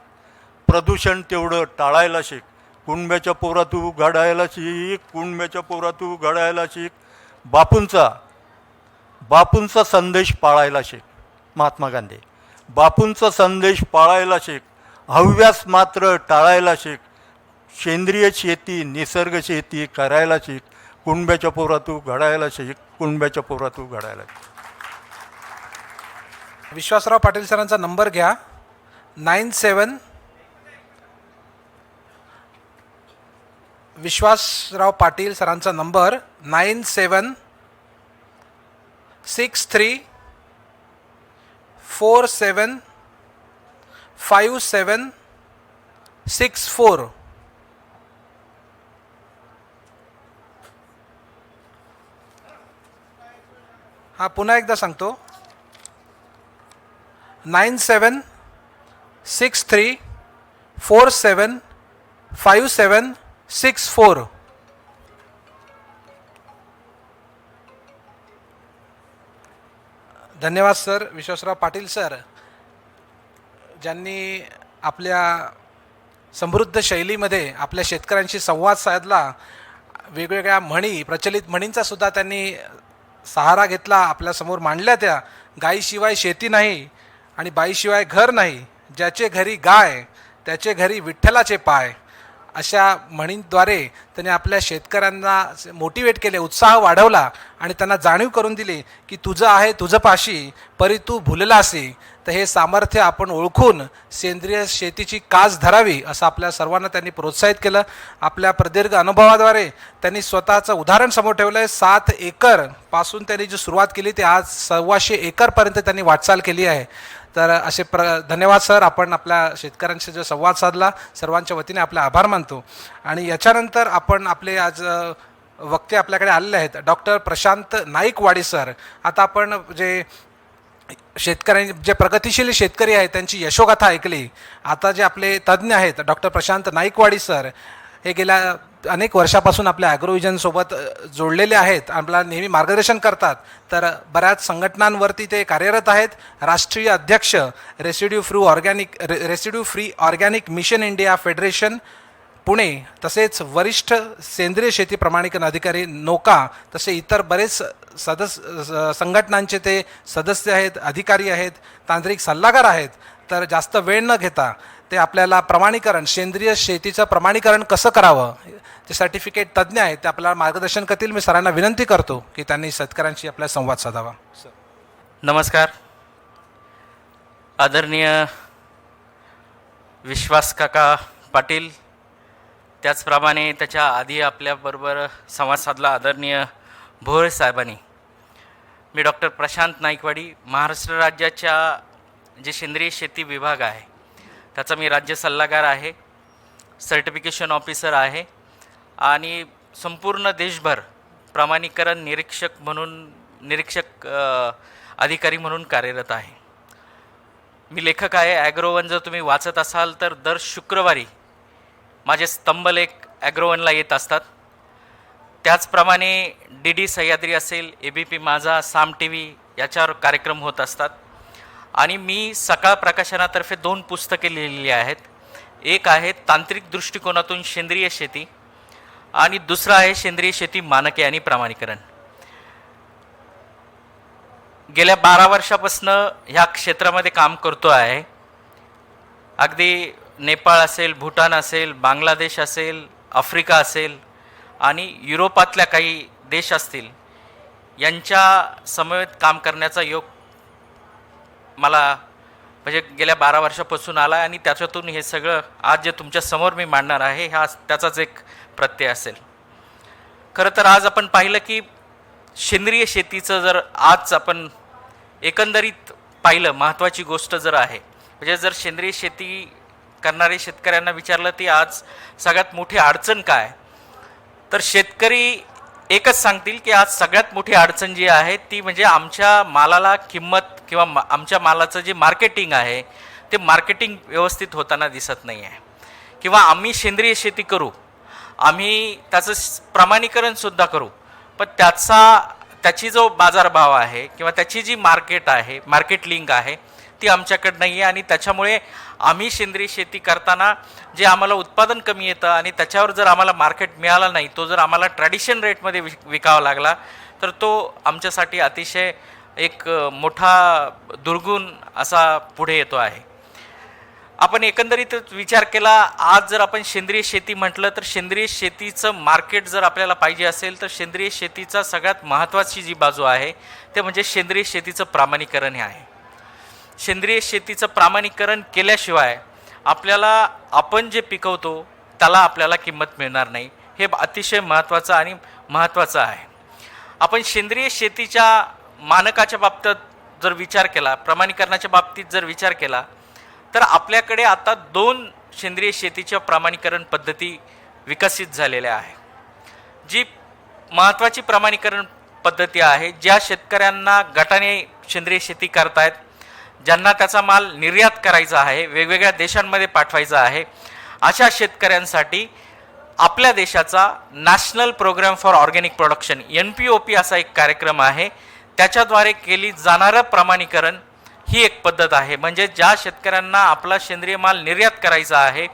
प्रदूषण तेवढं टाळायला शिक, कुणब्याच्या पोरा तू घडायला शिक, कुणब्याच्या पोरा तू घडायला शिक. बापूंचा संदेश पाळायला शिक. महात्मा गांधी, बापूंचा संदेश पाळायला शिक. हव्यास मात्र टाळायला शिक. सेंद्रिय शेती, निसर्ग शेती करायला शिक, कुणब्याच्या पोरा तू घडायला शिक, कुणब्याच्या पोरा तू घडायला शिक. विश्वासराव पाटील सरांचा नंबर घ्या. 97. विश्वासराव पाटील सरांचा नंबर 9763475764. हा पुन्हा एकदा सांगतो. 9763475764. धन्यवाद सर. विश्वासराव पाटील सर ज्यांनी आपल्या समृद्ध शैलीमध्ये आपल्या शेतकऱ्यांशी संवाद साधला. वेगवेगळ्या म्हणी, प्रचलित म्हणींचा सुद्धा त्यांनी सहारा घेतला, आपल्यासमोर मांडल्या. त्या गायीशिवाय शेती नाही आणि बाईशिवाय घर नाही, ज्याचे घरी गाय त्याचे घरी विठ्ठलाचे पाय, अशा म्हणींद्वारे त्यांनी आपल्या शेतकऱ्यांना मोटिवेट केले, उत्साह वाढवला आणि त्यांना जाणीव करून दिली की तुझं आहे तुझं पाशी, परी तू भुललासी. तर हे सामर्थ्य आपण ओळखून सेंद्रिय शेतीची कास धरावी असं आपल्या सर्वांना त्यांनी प्रोत्साहित केलं. आपल्या प्रदीर्घ अनुभवाद्वारे त्यांनी स्वतःचं उदाहरण समोर ठेवलं आहे. 7 एकरपासून त्यांनी जी सुरुवात केली ते आज 1,200 एकरपर्यंत त्यांनी वाटचाल केली आहे. तर असे धन्यवाद सर. आपण आपल्या शेतकऱ्यांशी जो संवाद साधला, सर्वांच्या वतीने आपले आभार मानतो. आणि याच्यानंतर आपण आपले आज वक्ते आपल्याकडे आलेले आहेत डॉक्टर प्रशांत नाईकवाडी सर. आता आपण जे जे प्रगतिशील शेतकरी आहेत त्यांची यशोगाथा ऐकली. आता जे आपले तज्ज्ञ आहेत डॉक्टर प्रशांत नाईकवाडी सर, हे गेल्या अनेक वर्षापासून आपल्या ॲग्रोव्हिजनसोबत जोडलेले आहेत, आपल्याला नेहमी मार्गदर्शन करतात. तर बऱ्याच संघटनांवरती ते कार्यरत आहेत. राष्ट्रीय अध्यक्ष residue free organic mission India federation Pune, तसेच वरिष्ठ सेंद्रिय शेती प्रमाणीकरण अधिकारी नोका, तसे इतर बरेच संघटनांचे ते सदस्य आहेत, अधिकारी आहेत, तांत्रिक सल्लागार आहेत. तर जास्त वेळ न घेता ते आपल्याला सेंद्रिय शेतीचं प्रमाणीकरण कसं करावं, ते सर्टिफिकेट तज्ज्ञ आहेत, ते आपल्याला मार्गदर्शन करतील. मी सरांना विनंती करतो की त्यांनी शेतकऱ्यांशी आपला संवाद साधावा. नमस्कार. आदरणीय विश्वास काका पाटील, त्याचप्रमाणे त्याच्या आधी आपल्याबरोबर संवाद साधला आदरणीय भोयर साहेबांनी. मी डॉक्टर प्रशांत नाईकवाडी, महाराष्ट्र राज्याच्या जे सेंद्रिय शेती विभाग आहे त्याचा मी राज्य सल्लागार आहे, सर्टिफिकेशन ऑफिसर आहे आणि संपूर्ण देशभर प्रमाणीकरण निरीक्षक अधिकारी म्हणून कार्यरत आहे. मी लेखक आहे. ॲग्रोवन जर तुम्ही वाचत असाल तर दर शुक्रवारी माझे स्तंभलेख ॲग्रोवनला येत असतात. त्याचप्रमाणे DD सह्याद्री असेल, ABP माझा, साम TV याच्यावर कार्यक्रम होत असतात. आणि मी सकाळ प्रकाशनातर्फे 2 पुस्तके लिहिलेली आहेत. एक आहे तांत्रिक दृष्टिकोनातून सेंद्रिय शेती आणि दुसरं आहे सेंद्रिय शेती मानके आणि प्रमाणीकरण. गेल्या 12 वर्षापासून ह्या क्षेत्रामध्ये काम करतो आहे. अगदी नेपाळ असेल, भूटान असेल, बांगलादेश असेल, आफ्रिका असेल आणि युरोपातल्या काही देश असतील, यांच्या समवेत काम करण्याचा योग मला म्हणजे गेल्या 12 वर्षापासून आला आणि त्याच्यातून हे सगळं आज जे तुमच्या समोर मी मांडणार आहे हा त्याचाच एक प्रत्यय असेल. खरं तर आज आपण पाहिलं की सेंद्रिय शेतीचं जर आज आपण एकंदरीत पाहिलं महत्त्वाची गोष्ट जर आहे म्हणजे जर सेंद्रिय शेती करणारे शेतकऱ्यांना विचारलं ती आज सगळ्यात मोठी अडचण काय, तर शेतकरी एकच सांगतील की आज सगळ्यात मोठी अडचण जी आहे ती म्हणजे आमच्या मालाला किंमत किंवा आमच्या मालाचं जे मार्केटिंग आहे ते मार्केटिंग व्यवस्थित होताना दिसत नाही आहे. किंवा आम्ही सेंद्रिय शेती करू, आम्ही त्याचं प्रमाणीकरणसुद्धा करू, पण त्याची जो बाजारभाव आहे किंवा त्याची जी मार्केट आहे, मार्केट लिंक आहे ती आमच्याकडे नाही आहे आणि त्याच्यामुळे आम्ही सेंद्रिय शेती करताना जे आम्हाला उत्पादन कमी येतं आणि त्याच्यावर जर आम्हाला मार्केट मिळाला नाही, तो जर आम्हाला ट्रॅडिशन रेटमध्ये विकावा लागला तर तो आमच्यासाठी अतिशय एक मोठा दुर्गुण असा पुढे येतो आहे. आपण एकंदरीत विचार केला, आज जर आपण सेंद्रिय शेती म्हटलं तर सेंद्रिय शेतीचं मार्केट जर आपल्याला पाहिजे असेल तर सेंद्रिय शेतीचा सगळ्यात महत्त्वाची जी बाजू आहे ते म्हणजे सेंद्रिय शेतीचं प्रमाणीकरण हे आहे. सेंद्रिय शेतीचं प्रमाणीकरण केल्याशिवाय आपल्याला आपण जे पिकवतो त्याला आपल्याला किंमत मिळणार नाही, हे अतिशय महत्त्वाचं आहे. आपण सेंद्रिय शेतीच्या मानकाच्या बाबतीत जर विचार केला, प्रमाणीकरणाच्या बाबतीत जर विचार केला तर आपल्याकडे आता 2 सेंद्रिय शेतीच्या प्रमाणीकरण पद्धती विकसित झालेल्या आहे. जी महत्त्वाची प्रमाणीकरण पद्धती आहे, ज्या शेतकऱ्यांना गटाने सेंद्रिय शेती करतायत, ज्यांना त्याचा माल निर्यात करायचा आहे, वेगवेगळ्या देशांमध्ये पाठवायचा आहे, अशा शेतकऱ्यांसाठी आपल्या देशाचा national program for organic production NPOP असा एक कार्यक्रम आहे. त्याच्याद्वारे केली जाणारं प्रमाणीकरण ही एक पद्धत आहे. म्हणजे ज्या शेतकऱ्यांना आपला सेंद्रिय माल निर्यात करायचा आहे,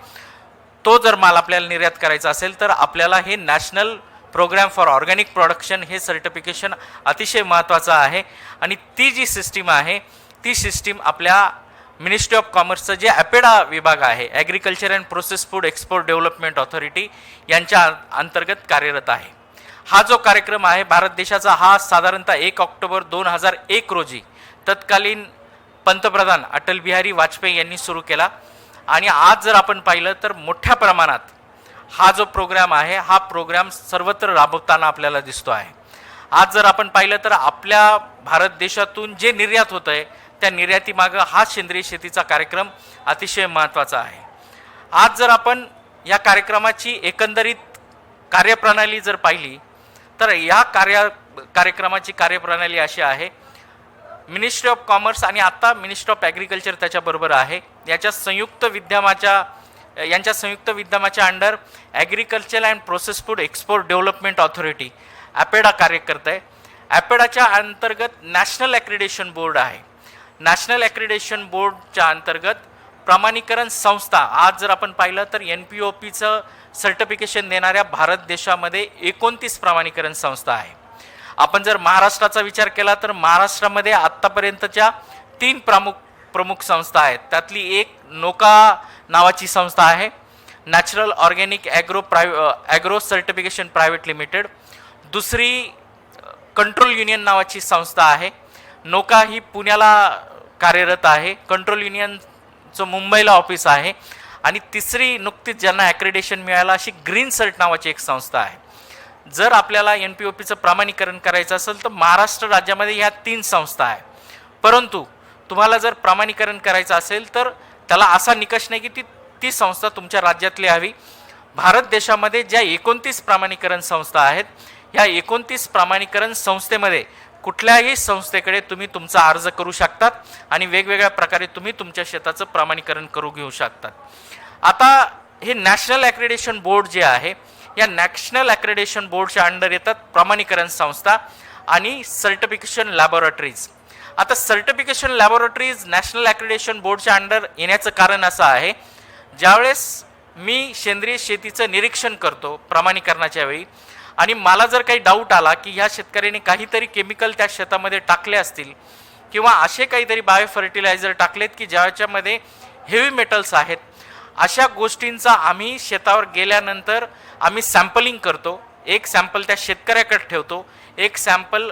तो जर माल आपल्याला निर्यात करायचा असेल तर आपल्याला हे national program for organic production हे सर्टिफिकेशन अतिशय महत्त्वाचं आहे. आणि ती जी सिस्टीम आहे ती सिस्टीम आपल्या मिनिस्ट्री ऑफ कॉमर्सचं जे ॲपेडा विभाग आहे, agriculture and process food export development authority यांच्या अंतर्गत कार्यरत आहे. हा जो कार्यक्रम आहे भारत देशाचा, हा साधारणतः 1 ऑक्टोबर 2001 रोजी तत्कालीन पंतप्रधान अटल बिहारी वाजपेयी यांनी सुरू केला. आणि आज जर आपण पाहिलं तर मोठ्या प्रमाणात हा जो प्रोग्राम आहे हा प्रोग्राम सर्वत्र राबवताना आपल्याला दिसतो आहे. आज जर आपण पाहिलं तर आपल्या भारत देशातून जे निर्यात होतं आहे त्या निर्यातीमागं हा सेंद्रिय शेतीचा कार्यक्रम अतिशय महत्त्वाचा आहे. आज जर आपण या कार्यक्रमाची एकंदरीत कार्यप्रणाली जर पाहिली तर या कार्यक्रमाची कार्यप्रणाली अशी आहे, मिनिस्ट्री ऑफ कॉमर्स आणि आता मिनिस्ट्री ऑफ ॲग्रिकल्चर त्याच्याबरोबर आहे, यांच्या संयुक्त विद्यमाच्या under agriculture and process food export development authority APEDA कार्य करत आहे. ॲपेडाच्या अंतर्गत नॅशनल ॲक्रिडेशन बोर्ड आहे. नॅशनल ॲक्रिडेशन बोर्डच्या अंतर्गत प्रमाणीकरण संस्था, आज जर आपण पाहिलं तर NPOPचं सर्टिफिकेशन देणाऱ्या भारत देशामध्ये 29 प्रमाणीकरण संस्था आहे. आपण जर महाराष्ट्राचा विचार केला तर महाराष्ट्रामध्ये आत्तापर्यंतच्या 3 प्रमुख संस्था आहेत. त्यातली एक नोका नावाची संस्था आहे, natural organic agro certification private limited. दुसरी कंट्रोल युनियन नावाची संस्था आहे. नोका ही पुण्याला कार्यरत आहे, कंट्रोल युनियनचं मुंबईला ऑफिस आहे. आणि तिसरी नुकतीच ज्यांना ॲक्रेडिशन मिळालं अशी ग्रीन सर्ट नावाची एक संस्था आहे. जर आपल्याला NPOPचं प्रमाणीकरण करायचं असेल तर महाराष्ट्र राज्यामध्ये ह्या 3 संस्था आहे. परंतु तुम्हाला जर प्रमाणीकरण करायचं असेल तर त्याला असा निकष नाही की ती संस्था तुमच्या राज्यातली हवी. भारत देशामध्ये ज्या 29 प्रमाणीकरण संस्था आहेत, ह्या 29 प्रमाणीकरण संस्थेमध्ये कुठल्याही संस्थेकडे तुम्ही तुमचा अर्ज करू शकतात आणि वेगवेगळ्या प्रकारे तुम्ही तुमच्या शेताचं प्रमाणीकरण करू घेऊ शकतात. आता हे नॅशनल ॲक्रेडिशन बोर्ड जे आहे, या नॅशनल ॲक्रेडिशन बोर्डच्या अंडर येतात प्रमाणीकरण संस्था आणि सर्टिफिकेशन लॅबोरेटरीज. आता सर्टिफिकेशन लॅबोरेटरीज नॅशनल ॲक्रेडिशन बोर्डच्या अंडर येण्याचं कारण असं आहे, ज्यावेळेस मी सेंद्रिय शेतीचं निरीक्षण करतो प्रमाणीकरणाच्या वेळी आणि मला जर काही डाऊट आला की ह्या शेतकऱ्याने काहीतरी केमिकल त्या शेतामध्ये टाकले असतील किंवा असे काहीतरी बायो फर्टिलायझर टाकलेत की ज्याच्यामध्ये हेवी मेटल्स आहेत, अशा गोष्टींचा आम्ही शेतावर गेल्यानंतर आम्ही सॅम्पलिंग करतो. एक सॅम्पल त्या शेतकऱ्याकडे ठेवतो, एक सॅम्पल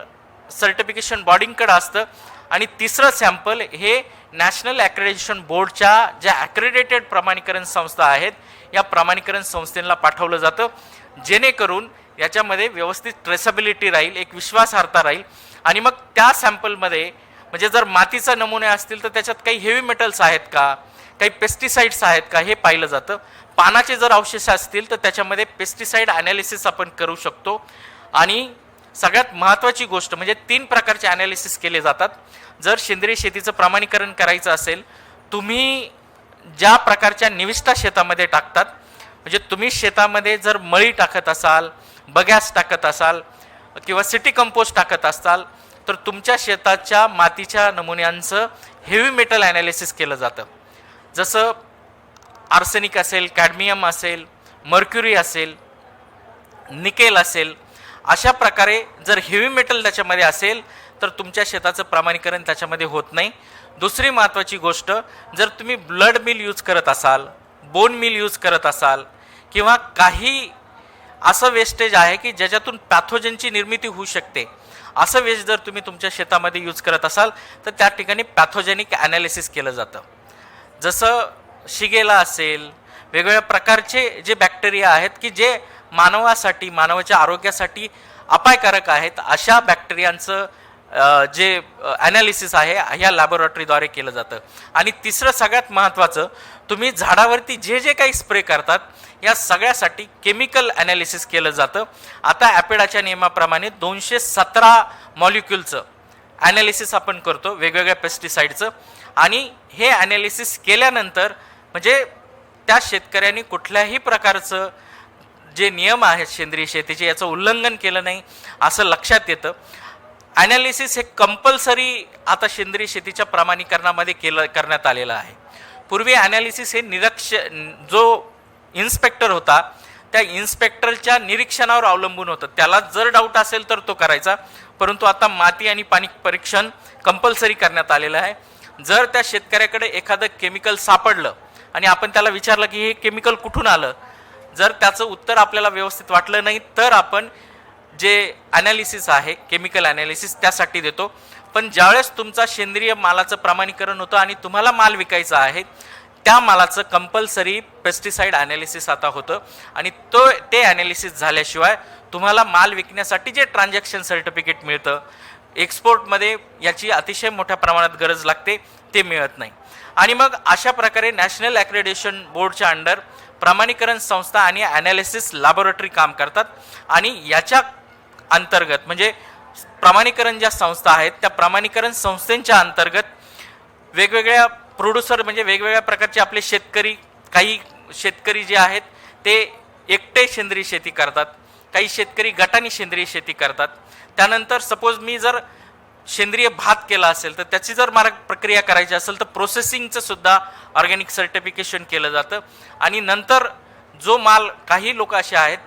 सर्टिफिकेशन बॉडींकडे असतं आणि तिसरं सॅम्पल हे नॅशनल ॲक्रेडिटेशन बोर्डच्या ज्या ॲक्रेडिटेड प्रमाणीकरण संस्था आहेत या प्रमाणीकरण संस्थेला पाठवलं जातं, जेणेकरून याच्यामध्ये व्यवस्थित ट्रेसेबिलिटी राहील, एक विश्वासार्हता राहील. आणि मग त्या सॅम्पलमध्ये म्हणजे जर मातीचा नमुने असतील तर त्याच्यात काही हेवी मेटल्स आहेत का, काही पेस्टिसाइड्स आहेत का हे पाहिलं जातं. पानाचे जर अवशेष असतील तर त्याच्यामध्ये पेस्टिसाइड ॲनालिसिस आपण करू शकतो. आणि सगळ्यात महत्त्वाची गोष्ट म्हणजे 3 प्रकारचे ॲनालिसिस केले जातात. जर सेंद्रिय शेतीचं प्रमाणीकरण करायचं असेल, तुम्ही ज्या प्रकारच्या निविष्ठा शेतामध्ये टाकतात, म्हणजे तुम्ही शेतामध्ये जर मळी टाकत असाल, बगॅस टाकत असाल किंवा सिटी कंपोस्ट टाकत असाल तर तुमच्या शेताच्या मातीच्या नमुन्यांचं हेवी मेटल ॲनालिसिस केलं जातं. जसं आर्सेनिक असेल, कॅडमियम असेल, मर्क्युरी असेल, निकेल असेल, अशा प्रकारे जर हेवी मेटल त्याच्यामध्ये असेल तर तुमच्या शेताचं प्रमाणीकरण त्याच्यामध्ये होत नाही. दुसरी महत्त्वाची गोष्ट, जर तुम्ही ब्लड मिल यूज करत असाल, बोन मिल यूज करत असाल किंवा काही असं वेस्टेज आहे की ज्याच्यातून पॅथोजनची निर्मिती होऊ शकते, असं वेस्ट जर तुम्ही तुमच्या शेतामध्ये यूज करत असाल तर त्या ठिकाणी पॅथोजेनिक ॲनालिसिस केलं जातं. जसं शिगेला असेल, वेगवेगळ्या प्रकारचे जे बॅक्टेरिया आहेत की जे मानवासाठी, मानवाच्या आरोग्यासाठी अपायकारक आहेत, अशा बॅक्टेरियांचं जे ॲनालिसिस आहे ह्या लॅबोरेटरीद्वारे केलं जातं. आणि तिसरं सगळ्यात महत्त्वाचं, तुम्ही झाडावरती जे जे काही स्प्रे करतात या सगळ्यासाठी केमिकल ॲनालिसिस केलं जातं. आता ॲपेडाच्या नियमाप्रमाणे 217 मॉलिक्युलचं ॲनालिसिस आपण करतो वेगवेगळ्या पेस्टिसाईडचं. आणि हे ॲनालिसिस केल्यानंतर म्हणजे त्या शेतकऱ्यांनी कुठल्याही प्रकारचं जे नियम आहेत सेंद्रिय शेतीचे याचं उल्लंघन केलं नाही असं लक्षात येतं. ॲनालिसिस हे कंपल्सरी आता सेंद्रिय शेतीच्या प्रमाणीकरणामध्ये करण्यात आलेलं आहे. पूर्वी ॲनालिसिस हे जो इन्स्पेक्टर होता त्या इन्स्पेक्टरच्या निरीक्षणावर अवलंबून होतं. त्याला जर डाऊट असेल तर तो करायचा, परंतु आता माती आणि पाणी परीक्षण कंपल्सरी करण्यात आलेलं आहे. जर त्या शेतकऱ्याकडे एखादं केमिकल सापडलं आणि आपण त्याला विचारलं की हे केमिकल कुठून आलं, जर त्याचं उत्तर आपल्याला व्यवस्थित वाटलं नाही तर आपण जे ॲनालिसिस आहे केमिकल ॲनालिसिस त्यासाठी देतो. पण ज्यावेळेस तुमचा सेंद्रिय मालाचं प्रमाणीकरण होतं आणि तुम्हाला माल विकायचा आहे त्या मालाचं कंपल्सरी पेस्टिसाइड ॲनालिसिस आता होतं. आणि ते ॲनालिसिस झाल्याशिवाय तुम्हाला माल विकण्यासाठी जे ट्रान्झॅक्शन सर्टिफिकेट मिळतं, एक्सपोर्टमध्ये याची अतिशय मोठ्या प्रमाणात गरज लागते, ते मिळत नाही. आणि मग अशा प्रकारे नॅशनल ॲक्रेडिटेशन बोर्डच्या अंडर प्रमाणीकरण संस्था आणि ॲनालिसिस लॅबोरेटरी काम करतात. आणि याच्या अंतर्गत म्हणजे प्रमाणीकरण ज्या संस्था आहेत त्या प्रमाणीकरण संस्थेच्या अंतर्गत वेगवेगळ्या प्रोड्युसर म्हणजे वेगवेगळ्या प्रकारचे आपले शेतकरी, काही शेतकरी जे आहेत ते एकटे सेंद्रिय शेती करतात, काही शेतकरी गटाने सेंद्रिय शेती करतात. त्यानंतर सपोज मी जर सेंद्रिय भात केला असेल तर त्याची जर मला प्रक्रिया करायची असेल तर प्रोसेसिंगचं सुद्धा ऑर्गॅनिक सर्टिफिकेशन केलं जातं. आणि नंतर जो माल काही लोक असे आहेत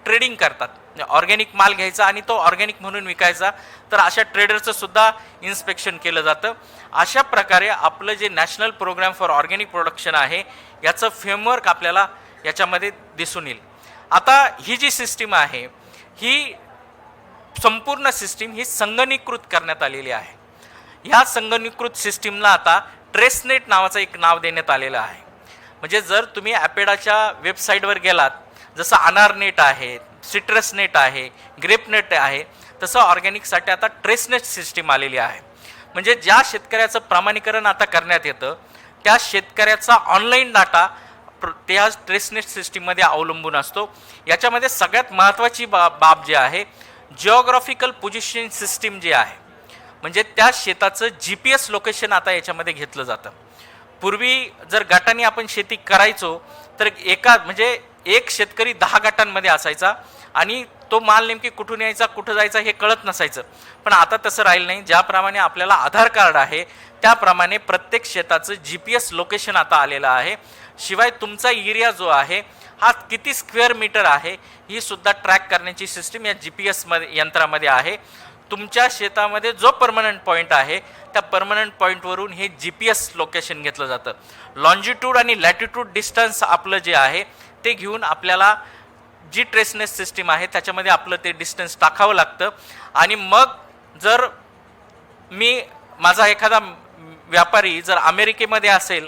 ट्रेडिंग करतात, ऑर्गॅनिक माल घ्यायचा आणि तो ऑर्गॅनिक म्हणून विकायचा, तर अशा ट्रेडरचं सुद्धा इन्स्पेक्शन केलं जातं. अशा प्रकारे आपलं जे national program for organic production आहे याचं फ्रेमवर्क आपल्याला याच्यामध्ये दिसून येईल. आता ही जी सिस्टीम आहे ही संपूर्ण सिस्टीम ही संगणकीकृत करण्यात आलेली आहे. ह्या संगणकीकृत सिस्टीमला आता ट्रेसनेट नावाचं एक नाव देण्यात आलेलं आहे. म्हणजे जर तुम्ही ॲपेडाच्या वेबसाईटवर गेलात, जसं अनारनेट आहे, सिट्रसनेट आहे, ग्रेपनेट आहे, तसं ऑर्गॅनिकसाठी आता ट्रेसनेट सिस्टीम आलेली आहे. म्हणजे ज्या शेतकऱ्याचं प्रमाणीकरण आता करण्यात येतं त्या शेतकऱ्याचा ऑनलाईन डाटा त्या ट्रेसनेट सिस्टीममध्ये अवलंबून असतो. याच्यामध्ये सगळ्यात महत्त्वाची बाब जी आहे, जिओग्राफिकल पोझिशन सिस्टीम जी आहे, म्हणजे त्या शेताचं GPS लोकेशन आता याच्यामध्ये घेतलं जातं. पूर्वी जर गटाने आपण शेती करायचो तर म्हणजे एक शेतकरी 10 गटांमध्ये असायचा आणि तो माल नेमकी कुठून यायचा, कुठं जायचा हे कळत नसायचं. पण आता तसं राहिलं नाही. ज्याप्रमाणे आपल्याला आधार कार्ड आहे त्याप्रमाणे प्रत्येक शेताचं GPS लोकेशन आता आलेलं आहे. शिवाय तुमचा एरिया जो आहे हा किती स्क्वेअर मीटर आहे ही सुद्धा ट्रॅक करण्याची सिस्टीम या GPS यंत्रामध्ये आहे. तुमच्या शेतामध्ये जो परमनंट पॉईंट आहे त्या परमनंट पॉईंटवरून हे GPS लोकेशन घेतलं जातं. लॉन्जिट्यूड आणि लॅटिट्यूड डिस्टन्स आपलं जे आहे ते घेऊन आपल्याला जी ट्रेसनेस सिस्टीम आहे त्याच्यामध्ये आपलं ते डिस्टन्स टाकावं लागतं. आणि मग जर माझा एखादा व्यापारी जर अमेरिकेमध्ये असेल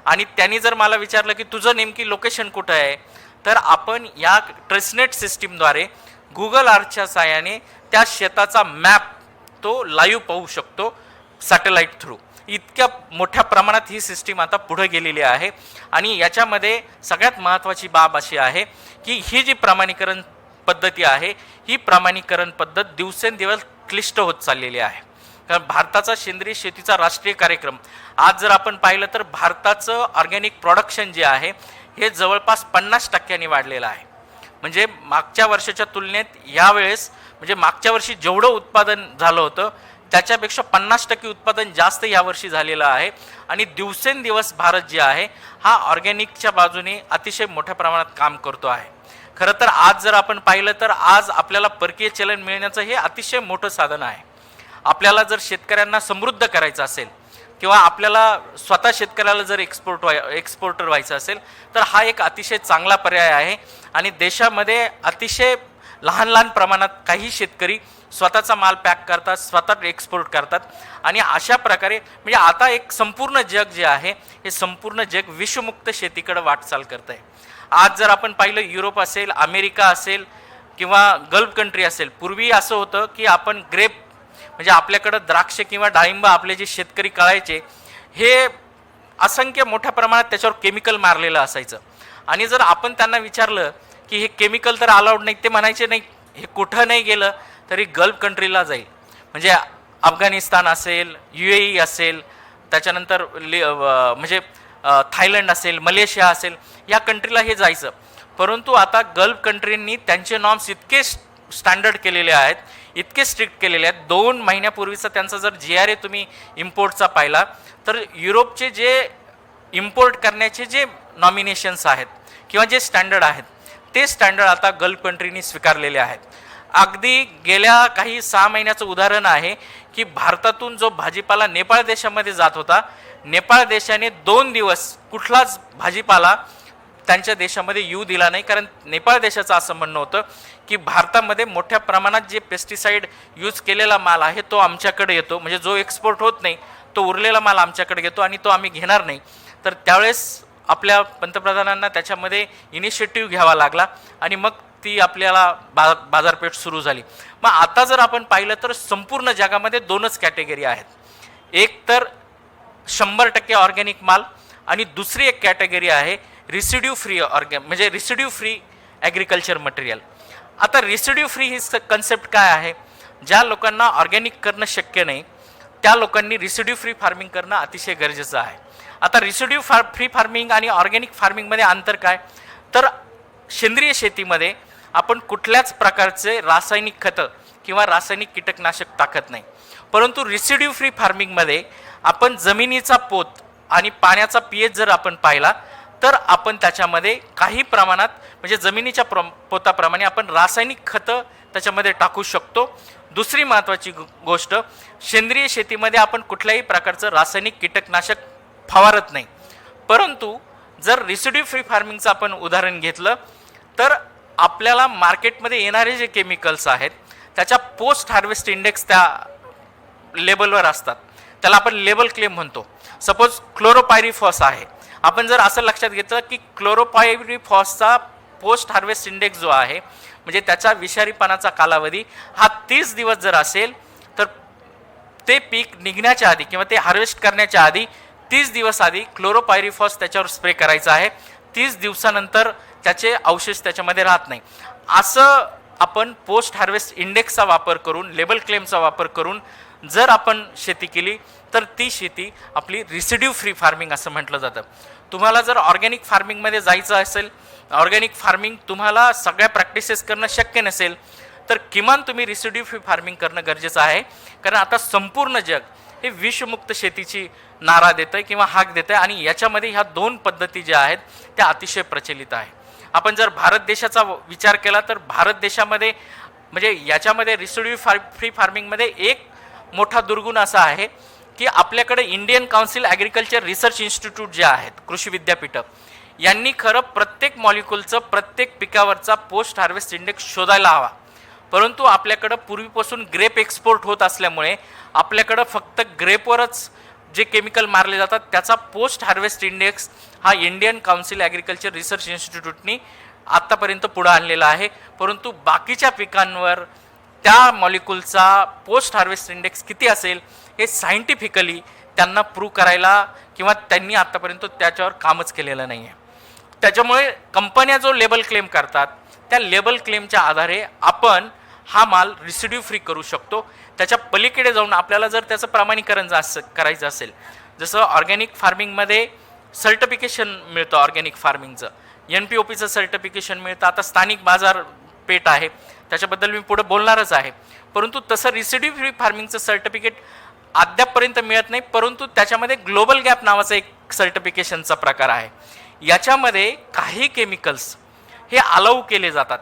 आणि त्यांनी जर मला विचारलं की तुझं नेमकी लोकेशन कुठं आहे, तर आपण या ट्रेसनेट सिस्टीमद्वारे गुगल अर्थच्या साहाय्याने त्या शेताचा मॅप तो लाईव्ह पाहू शकतो सॅटेलाईट थ्रू. इतक्या मोठ्या प्रमाणात ही सिस्टीम आता पुढे गेलेली आहे. आणि याच्यामध्ये सगळ्यात महत्त्वाची बाब अशी आहे की ही जी प्रमाणीकरण पद्धती आहे, ही प्रमाणीकरण पद्धत दिवसेंदिवस क्लिष्ट होत चाललेली आहे. कारण भारताचा सेंद्रिय शेतीचा राष्ट्रीय कार्यक्रम आज जर आपण पाहिलं तर भारताचं ऑर्गॅनिक प्रोडक्शन जे आहे हे जवळपास 50% वाढलेलं आहे. म्हणजे मागच्या वर्षाच्या तुलनेत यावेळेस म्हणजे मागच्या वर्षी जेवढं उत्पादन झालं होतं त्याच्यापेक्षा 50% उत्पादन जास्त यावर्षी झालेलं आहे. आणि दिवसेंदिवस भारत जे आहे हा ऑर्गॅनिकच्या बाजूने अतिशय मोठ्या प्रमाणात काम करतो आहे. खरं तर आज जर आपण पाहिलं तर आज आपल्याला परकीय चलन मिळण्याचं हे अतिशय मोठं साधन आहे. आपल्याला जर शेतकऱ्यांना समृद्ध करायचं असेल किंवा आपल्याला स्वतः शेतकऱ्याला जर एक्सपोर्टर व्हायचं असेल तर हा एक अतिशय चांगला पर्याय आहे. आणि देशामध्ये अतिशय लहान लहान प्रमाणात काही शेतकरी स्वतःचा माल पॅक करतात, स्वतः एक्सपोर्ट करतात. आणि अशा प्रकारे म्हणजे आता एक संपूर्ण जग जे आहे हे संपूर्ण जग विषमुक्त शेतीकडे वाटचाल करत आहे. आज जर आपण पाहिलं युरोप असेल, अमेरिका असेल किंवा गल्फ कंट्री असेल, पूर्वी असं होतं की आपण ग्रेप म्हणजे आपल्याकडं द्राक्ष किंवा डाळिंब आपले जे शेतकरी कळायचे हे असंख्य मोठ्या प्रमाणात त्याच्यावर केमिकल मारलेलं असायचं. आणि जर आपण त्यांना विचारलं की हे केमिकल तर अलाउड नाही, ते म्हणायचे नाही हे कुठं नाही गेलं तरी गल्फ कंट्रीला जाईल. म्हणजे अफगाणिस्तान असेल, UAE असेल, त्याच्यानंतर म्हणजे थायलंड असेल, मलेशिया असेल, या कंट्रीला हे जायचं. परंतु आता गल्फ कंट्रींनी त्यांचे नॉर्म्स इतके स्टँडर्ड केलेले आहेत, इतके स्ट्रिक्ट केलेले आहेत. 2 महिन्यापूर्वीचा त्यांचा जर GRA तुम्ही इम्पोर्टचा पाहिला तर युरोपचे जे इम्पोर्ट करण्याचे जे नॉमिनेशन्स आहेत किंवा जे स्टँडर्ड आहेत ते स्टँडर्ड आता गल्फ कंट्रीनी स्वीकारलेले आहेत. अगदी गेल्या काही 6 महिन्याचं उदाहरण आहे की भारतातून जो भाजीपाला नेपाळ देशामध्ये जात होता, नेपाळ देशाने 2 दिवस कुठलाच भाजीपाला त्यांच्या देशामध्ये येऊ दिला नाही. कारण नेपाळ देशाचं असं म्हणणं होतं की भारतामध्ये मोठ्या प्रमाणात जे पेस्टिसाईड यूज केलेला माल आहे तो आमच्याकडे येतो, म्हणजे जो एक्सपोर्ट होत नाही तो उरलेला माल आमच्याकडे येतो आणि तो आम्ही घेणार नाही. तर त्यावेळेस आपल्या पंतप्रधानांना त्याच्यामध्ये इनिशिएटिव्ह घ्यावा लागला आणि मग ती आपल्याला बाजारपेठ सुरू झाली. मग आता जर आपण पाहिलं तर संपूर्ण जगामध्ये 2च कॅटेगरी आहेत. एक तर 100% ऑर्गॅनिक माल आणि दुसरी एक कॅटेगरी आहे रिसिड्यू फ्री म्हणजे रिसिड्यू फ्री ॲग्रिकल्चर मटेरियल. आता रिसिड्यू फ्री ही कन्सेप्ट काय आहे? ज्या लोकांना ऑर्गॅनिक करणं शक्य नाही त्या लोकांनी रिसिड्यू फ्री फार्मिंग करणं अतिशय गरजेचं आहे. आता रिसिड्यू फ्री फार्मिंग आणि ऑर्गॅनिक फार्मिंगमध्ये अंतर काय? तर सेंद्रिय शेतीमध्ये आपण कुठल्याच प्रकारचे रासायनिक खतं किंवा रासायनिक कीटकनाशक टाकत नाही. परंतु रिसिड्यू फ्री फार्मिंगमध्ये आपण जमिनीचा पोत आणि पाण्याचा pH जर आपण पाहिला तर आपण त्याच्यामध्ये काही प्रमाणात म्हणजे जमिनीच्या पोताप्रमाणे आपण रासायनिक खतं त्याच्यामध्ये टाकू शकतो. दुसरी महत्त्वाची गोष्ट, सेंद्रिय शेतीमध्ये आपण कुठल्याही प्रकारचं रासायनिक कीटकनाशक फवारत नाही. परंतु जर रिसिड्यू फ्री फार्मिंगचं आपण उदाहरण घेतलं तर आपल्याला मार्केटमध्ये येणारे जे केमिकल्स आहेत त्याच्या पोस्ट हार्वेस्ट इंडेक्स त्या लेबलवर असतात. त्याला आपण लेबल क्लेम म्हणतो. सपोज क्लोरोपायरिफॉस आहे, आपण जर असं लक्षात घेतलं की क्लोरोपायरिफॉसचा पोस्ट हार्वेस्ट इंडेक्स जो आहे म्हणजे त्याचा विषारीपणाचा कालावधी हा 30 दिवस जर असेल तर ते पीक निघण्याच्या आधी किंवा ते हार्वेस्ट करण्याच्या आधी 30 दिवस आधी क्लोरोपायरिफॉस त्याच्यावर स्प्रे करायचा आहे. 30 दिवसानंतर त्याचे अवशेष त्याच्यामध्ये राहत नाही. असं आपण पोस्ट हार्वेस्ट इंडेक्सचा वापर करून, लेबल क्लेमचा वापर करून जर आपण शेती केली तर ती शेती आपली रिसिड्यू फ्री फार्मिंग असं म्हटलं जातं. तुम्हाला जर ऑर्गॅनिक फार्मिंगमध्ये जायचं असेल, ऑर्गॅनिक फार्मिंग तुम्हाला सगळ्या प्रॅक्टिसेस करणं शक्य नसेल तर किमान तुम्ही रिसिड्यू फ्री फार्मिंग करणं गरजेचं आहे. कारण आता संपूर्ण जग हे विषमुक्त शेतीची नारा देतं आहे किंवा हाक देतं आहे आणि याच्यामध्ये ह्या 2 पद्धती ज्या आहेत त्या अतिशय प्रचलित आहे. आपण जर भारत देशाचा विचार केला तर भारत देशामध्ये म्हणजे याच्यामध्ये रिसिड्यू फ्री फार्मिंगमध्ये एक मोठा दुर्गुण असा आहे की आपल्याकडे Indian council agriculture research institute जे आहेत, कृषी विद्यापीठं, यांनी खरं प्रत्येक मॉलिक्युलचं प्रत्येक पिकावरचा पोस्ट हार्वेस्ट इंडेक्स शोधायला हवा. परंतु आपल्याकडं पूर्वीपासून ग्रेप एक्सपोर्ट होत असल्यामुळे आपल्याकडं फक्त ग्रेपवरच जे केमिकल मारले जातात त्याचा पोस्ट हार्वेस्ट इंडेक्स हा इंडियन काउन्सिल ॲग्रिकल्चर रिसर्च इन्स्टिट्यूटनी आत्तापर्यंत पुढं आणलेला आहे, परंतु बाकीच्या पिकांवर त्या मॉलिक्यूलचा पोस्ट हार्वेस्ट इंडेक्स किती असेल हे सायंटिफिकली त्यांना प्रूव्ह करायला किंवा त्यांनी आत्तापर्यंत त्याच्यावर कामच केलेलं नाही आहे. त्याच्यामुळे कंपन्या जो लेबल क्लेम करतात त्या लेबल क्लेमच्या आधारे आपण हा माल रिसिड्यू फ्री करू शकतो. त्याच्या पलीकडे जाऊन आपल्याला जर त्याचं प्रमाणीकरण करायचं असेल, जसं ऑर्गॅनिक फार्मिंगमध्ये सर्टिफिकेशन मिळतं, ऑर्गॅनिक फार्मिंगचं NPOPचं सर्टिफिकेशन मिळतं. आता स्थानिक बाजारपेठ आहे त्याच्याबद्दल मी पुढे बोलणारच आहे, परंतु तसं रिसिड्यू फ्री फार्मिंगचं सर्टिफिकेट अद्यापपर्यंत मिळत नाही. परंतु त्याच्यामध्ये ग्लोबल गॅप नावाचा एक सर्टिफिकेशनचा प्रकार आहे. याच्यामध्ये काही केमिकल्स हे अलाऊ केले जातात,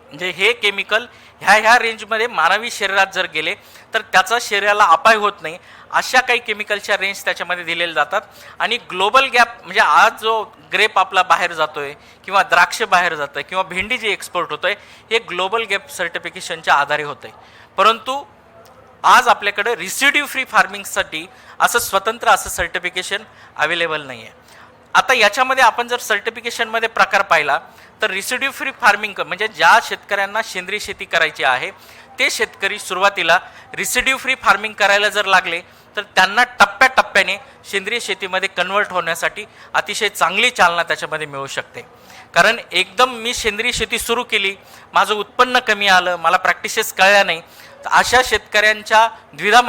म्हणजे हे केमिकल ह्या रेंजमध्ये मानवी शरीरात जर गेले तर त्याचा शरीराला अपाय होत नाही अशा काही केमिकलच्या रेंज त्याच्यामध्ये दिलेल्या जातात. आणि ग्लोबल गॅप म्हणजे आज जो ग्रेप आपला बाहेर जातोय किंवा द्राक्ष बाहेर जातं किंवा भेंडी जी एक्सपोर्ट होतोय हे ग्लोबल गॅप सर्टिफिकेशनच्या आधारे होतंय. परंतु आज आपल्याकडे रिसिड्यू फ्री फार्मिंगसाठी असं स्वतंत्र असं सर्टिफिकेशन अवेलेबल नाही आहे. आता याच्यामध्ये आपण जर सर्टिफिकेशनमध्ये प्रकार पाहिला तर रिसिड्यू फ्री फार्मिंग म्हणजे ज्या शेतकऱ्यांना सेंद्रिय शेती करायची आहे ते शेतकरी सुरुवातीला रिसिड्यू फ्री फार्मिंग करायला जर लागले तर त्यांना टप्प्याटप्प्याने सेंद्रिय शेतीमध्ये कन्वर्ट होण्यासाठी अतिशय चांगली चालना त्याच्यामध्ये मिळू शकते. कारण एकदम मी सेंद्रिय शेती सुरू केली, माझं उत्पन्न कमी आलं, मला प्रॅक्टिसेस कळल्या नाही, तर अशा शेतकऱ्यांच्या द्विधा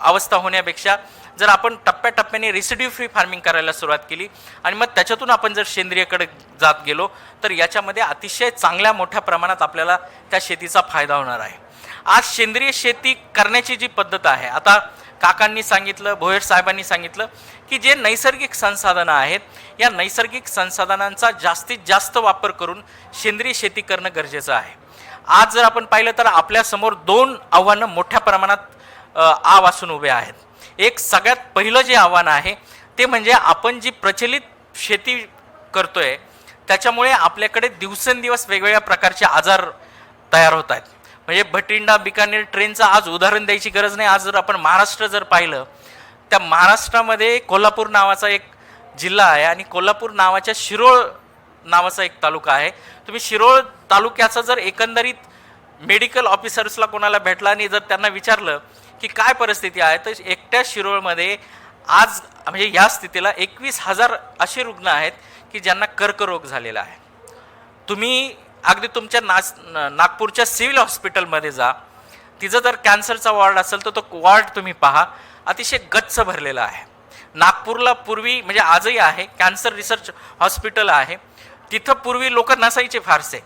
अवस्था होण्यापेक्षा जर आपण टप्प्याटप्प्याने रिसिड्यू फ्री फार्मिंग करायला सुरुवात केली आणि मग त्याच्यातून आपण जर सेंद्रियकडे जात गेलो तर याच्यामध्ये अतिशय चांगल्या मोठ्या प्रमाणात आपल्याला त्या शेतीचा फायदा होणार आहे. आज सेंद्रिय शेती करण्याची जी पद्धत आहे, आता काकांनी सांगितलं, भोयर साहेबांनी सांगितलं की जे नैसर्गिक संसाधनं आहेत या नैसर्गिक संसाधनांचा जास्तीत जास्त वापर करून सेंद्रिय शेती करणं गरजेचं आहे. आज जर आपण पाहिलं तर आपल्यासमोर 2 आव्हानं मोठ्या प्रमाणात वासून उभे आहेत. एक सगळ्यात पहिलं जे आव्हान आहे ते म्हणजे आपण जी प्रचलित शेती करतोय त्याच्यामुळे आपल्याकडे दिवसेंदिवस वेगवेगळ्या प्रकारचे आजार तयार होत आहेत. म्हणजे भटिंडा बिकानेर ट्रेनचं आज उदाहरण द्यायची गरज नाही. आज जर आपण महाराष्ट्र जर पाहिलं त्या महाराष्ट्रामध्ये कोल्हापूर नावाचा एक जिल्हा आहे आणि कोल्हापूर नावाच्या शिरोळ नावाचा एक तालुका आहे. तुम्ही शिरोळ तालुक्याचा जर एकंदरीत मेडिकल ऑफिसर्सला कोणाला भेटला आणि जर त्यांना विचारलं की काय परिस्थिती आहे तर एकट्या शिरोळमध्ये आज म्हणजे ह्या स्थितीला 21,000 असे रुग्ण आहेत की ज्यांना कर्करोग झालेला आहे. तुम्ही अगदी तुमच्या नागपूरच्या सिव्हिल हॉस्पिटलमध्ये जा, तिचं जर कॅन्सरचा वॉर्ड असेल तर तो वॉर्ड तुम्ही पहा, अतिशय गच्च भरलेला आहे. नागपूरला पूर्वी म्हणजे आजही आहे कॅन्सर रिसर्च हॉस्पिटल आहे, तिथं पूर्वी लोक नसायचे फारसे,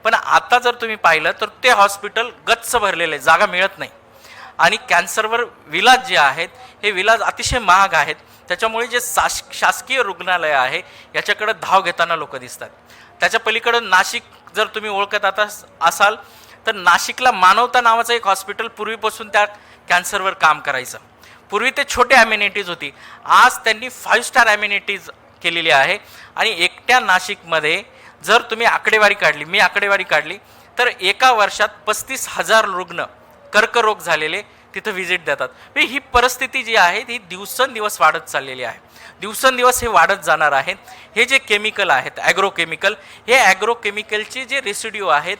पण आता जर तुम्ही पाहिलं तर ते हॉस्पिटल गच्च भरलेले, जागा मिळत नाही. आणि कॅन्सरवर विलाज जे आहेत हे विलाज अतिशय महाग आहेत. त्याच्यामुळे जे शासकीय रुग्णालय आहे याच्याकडे धाव घेताना लोक दिसतात. त्याच्या पलीकडं नाशिक जर तुम्ही ओळखत असाल तर नाशिकला मानवता नावाचं एक हॉस्पिटल पूर्वीपासून त्या कॅन्सरवर काम करायचं. पूर्वी ते छोटे ॲम्युनिटीज होती, आज त्यांनी 5 स्टार ॲम्युनिटीज केलेली आहे. आणि एकट्या नाशिकमध्ये जर तुम्ही आकडेवारी काढली, मी आकडेवारी काढली तर एका वर्षात 35,000 रुग्ण कर्करोग झालेले तिथं व्हिजिट देतात. ही परिस्थिती जी आहे ती दिवसेंदिवस वाढत चाललेली आहे, दिवसेंदिवस हे वाढत जाणार आहे. हे जे केमिकल आहेत ॲग्रो केमिकल, हे ॲग्रो केमिकलचे जे रेसिड्यू आहेत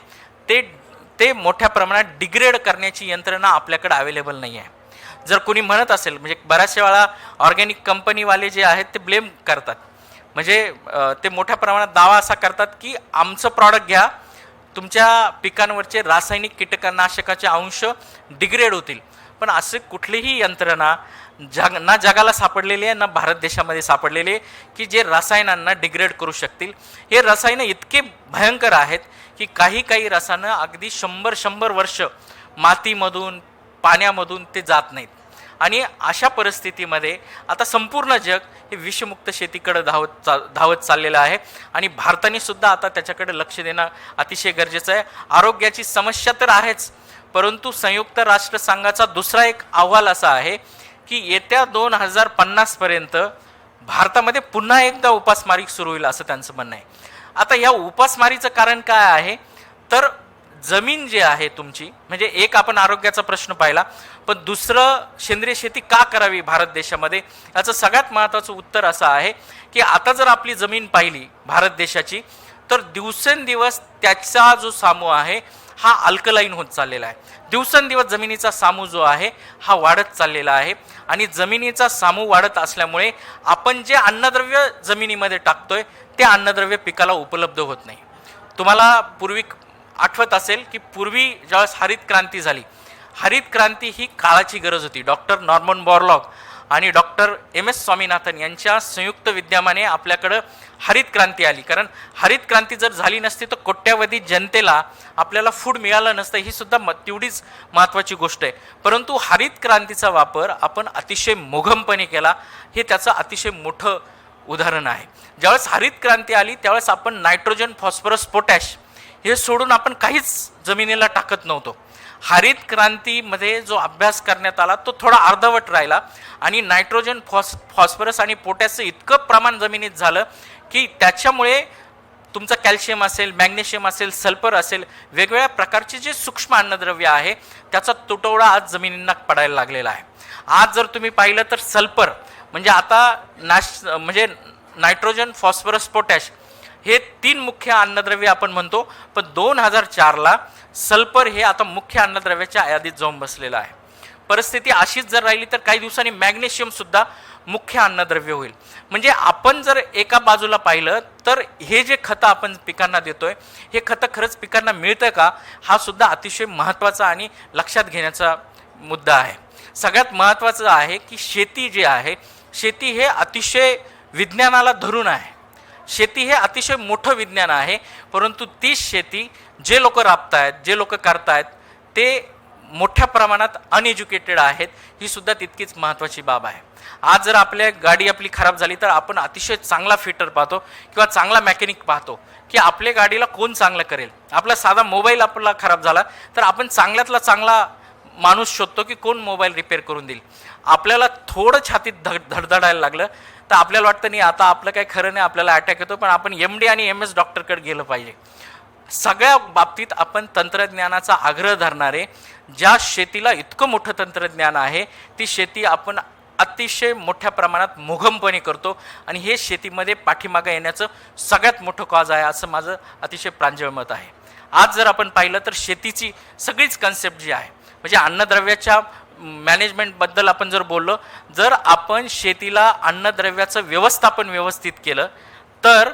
ते मोठ्या प्रमाणात डिग्रेड करण्याची यंत्रणा आपल्याकडे अवेलेबल नाही आहे. जर कोणी म्हणत असेल म्हणजे बऱ्याचशा वेळा ऑर्गॅनिक कंपनीवाले जे आहेत ते ब्लेम करतात, म्हणजे ते मोठ्या प्रमाणात दावा असा करतात की आमचं प्रॉडक्ट घ्या, तुमच्या पिकांवरचे रासायनिक कीटकनाशकाचे अंश डिग्रेड होतील. पण असे कुठलीही यंत्रणा ना जगाला सापडलेली आहे ना भारत देशामध्ये सापडलेली आहे की जे रसायनांना डिग्रेड करू शकतील. हे रसायनं इतके भयंकर आहेत की काही रसायनं अगदी 100 वर्ष मातीमधून पाण्यामधून ते जात नाहीत. आणि अशा परिस्थितीमध्ये आता संपूर्ण जग हे विषमुक्त शेतीकडे धावत चाललेलं आहे आणि भारताने सुद्धा आता त्याच्याकडे लक्ष देणं अतिशय गरजेचं आहे. आरोग्याची समस्या तर आहेच, परंतु संयुक्त राष्ट्र संघाचा दुसरा एक अहवाल असा आहे की येत्या 2050 पर्यंत भारतामध्ये पुन्हा एकदा उपासमारी सुरू होईल असं त्यांचं म्हणणं आहे. आता या उपासमारीचं कारण काय आहे तर जमीन जी आहे तुमची, म्हणजे एक आपण आरोग्याचा प्रश्न पाहिला, पण दुसरं सेंद्रिय शेती का करावी भारत देशामध्ये, याचं सगळ्यात महत्त्वाचं उत्तर असं आहे की आता जर आपली जमीन पाहिली भारत देशाची, तर दिवसेंदिवस त्याचा जो सामू आहे हा अल्कलाईन होत चाललेला आहे. दिवसेंदिवस जमिनीचा सामू जो आहे हा वाढत चाललेला आहे. आणि जमिनीचा सामू वाढत असल्यामुळे आपण जे अन्नद्रव्य जमिनीमध्ये टाकतोय ते अन्नद्रव्य पिकाला उपलब्ध होत नाही. तुम्हाला पूर्वी आठवत असेल की पूर्वी ज्यावेळेस हरित क्रांती झाली, हरित क्रांती ही काळाची गरज होती. डॉक्टर नॉर्मन बॉरलॉग आणि डॉक्टर MS स्वामीनाथन यांच्या संयुक्त विद्यमाने आपल्याकडं हरित क्रांती आली. कारण हरित क्रांती जर झाली नसती तर कोट्यावधी जनतेला आपल्याला फूड मिळालं नसतं, ही सुद्धा तेवढीच महत्त्वाची गोष्ट आहे. परंतु हरित क्रांतीचा वापर आपण अतिशय मोघमपणे केला, हे त्याचं अतिशय मोठं उदाहरण आहे. ज्यावेळेस हरित क्रांती आली त्यावेळेस आपण नायट्रोजन, फॉस्फरस, पोटॅश हे सोडून आपण काहीच जमिनीला टाकत नव्हतो. हरित क्रांतीमध्ये जो अभ्यास करण्यात आला तो थोडा अर्धवट राहिला आणि नायट्रोजन, फॉस्फरस आणि पोटॅशचं इतकं प्रमाण जमिनीत झालं की त्याच्यामुळे तुमचं कॅल्शियम असेल, मॅग्नेशियम असेल, सल्फर असेल, वेगवेगळ्या प्रकारचे जे सूक्ष्म अन्नद्रव्य आहे त्याचा तुटवडा आज जमिनींना पडायला लागलेला आहे. आज जर तुम्ही पाहिलं तर सल्फर म्हणजे आता म्हणजे नायट्रोजन, फॉस्फरस, पोटॅश हे 3 मुख्य अन्नद्रव्य आपण म्हणतो, पण 2004ला सल्फर हे आता मुख्य अन्नद्रव्याच्या यादीत जाऊन बसलेलं आहे. परिस्थिती अशीच जर राहिली तर काही दिवसांनी मॅग्नेशियम सुद्धा मुख्य अन्नद्रव्य होईल. म्हणजे आपण जर एका बाजूला पाहिलं तर हे जे खतं आपण पिकांना देतोय हे खतं खरंच पिकांना मिळतं का, हा सुद्धा अतिशय महत्त्वाचा आणि लक्षात घेण्याचा मुद्दा आहे. सगळ्यात महत्त्वाचं आहे की शेती जी आहे, शेती हे अतिशय विज्ञानाला धरून आहे. शेती हे अतिशय मोठं विज्ञान आहे, परंतु तीच शेती जे लोक राबतायत, जे लोक करतायत ते मोठ्या प्रमाणात अनएज्युकेटेड आहेत, ही सुद्धा तितकीच महत्त्वाची बाब आहे. आज जर आपल्या गाडी आपली खराब झाली तर आपण अतिशय चांगला फिटर पाहतो किंवा चांगला मेकॅनिक पाहतो की आपल्या गाडीला कोण चांगलं करेल. आपला साधा मोबाईल आपला खराब झाला तर आपण चांगल्यातला चांगला माणूस शोधतो की कोण मोबाईल रिपेअर करून देईल. आपल्याला थोडं छातीत धडधडायला लागलं तर आपल्याला वाटतं नाही आता आपलं काही खरं नाही, आपल्याला अटॅक येतो, पण आपण MD आणि MS डॉक्टरकडे गेलं पाहिजे. सगळ्या बाबतीत आपण तंत्रज्ञानाचा आग्रह धरणारे, ज्या शेतीला इतकं मोठं तंत्रज्ञान आहे ती शेती आपण अतिशय मोठ्या प्रमाणात मोघमपणे करतो आणि हे शेतीमध्ये पाठीमागे येण्याचं सगळ्यात मोठं कॉज आहे असं माझं अतिशय प्रांजळ मत आहे. आज जर आपण पाहिलं तर शेतीची सगळीच कन्सेप्ट जी आहे, म्हणजे अन्नद्रव्याच्या मॅनेजमेंटबद्दल आपण जर बोललो, जर आपण शेतीला अन्नद्रव्याचं व्यवस्थापन व्यवस्थित केलं तर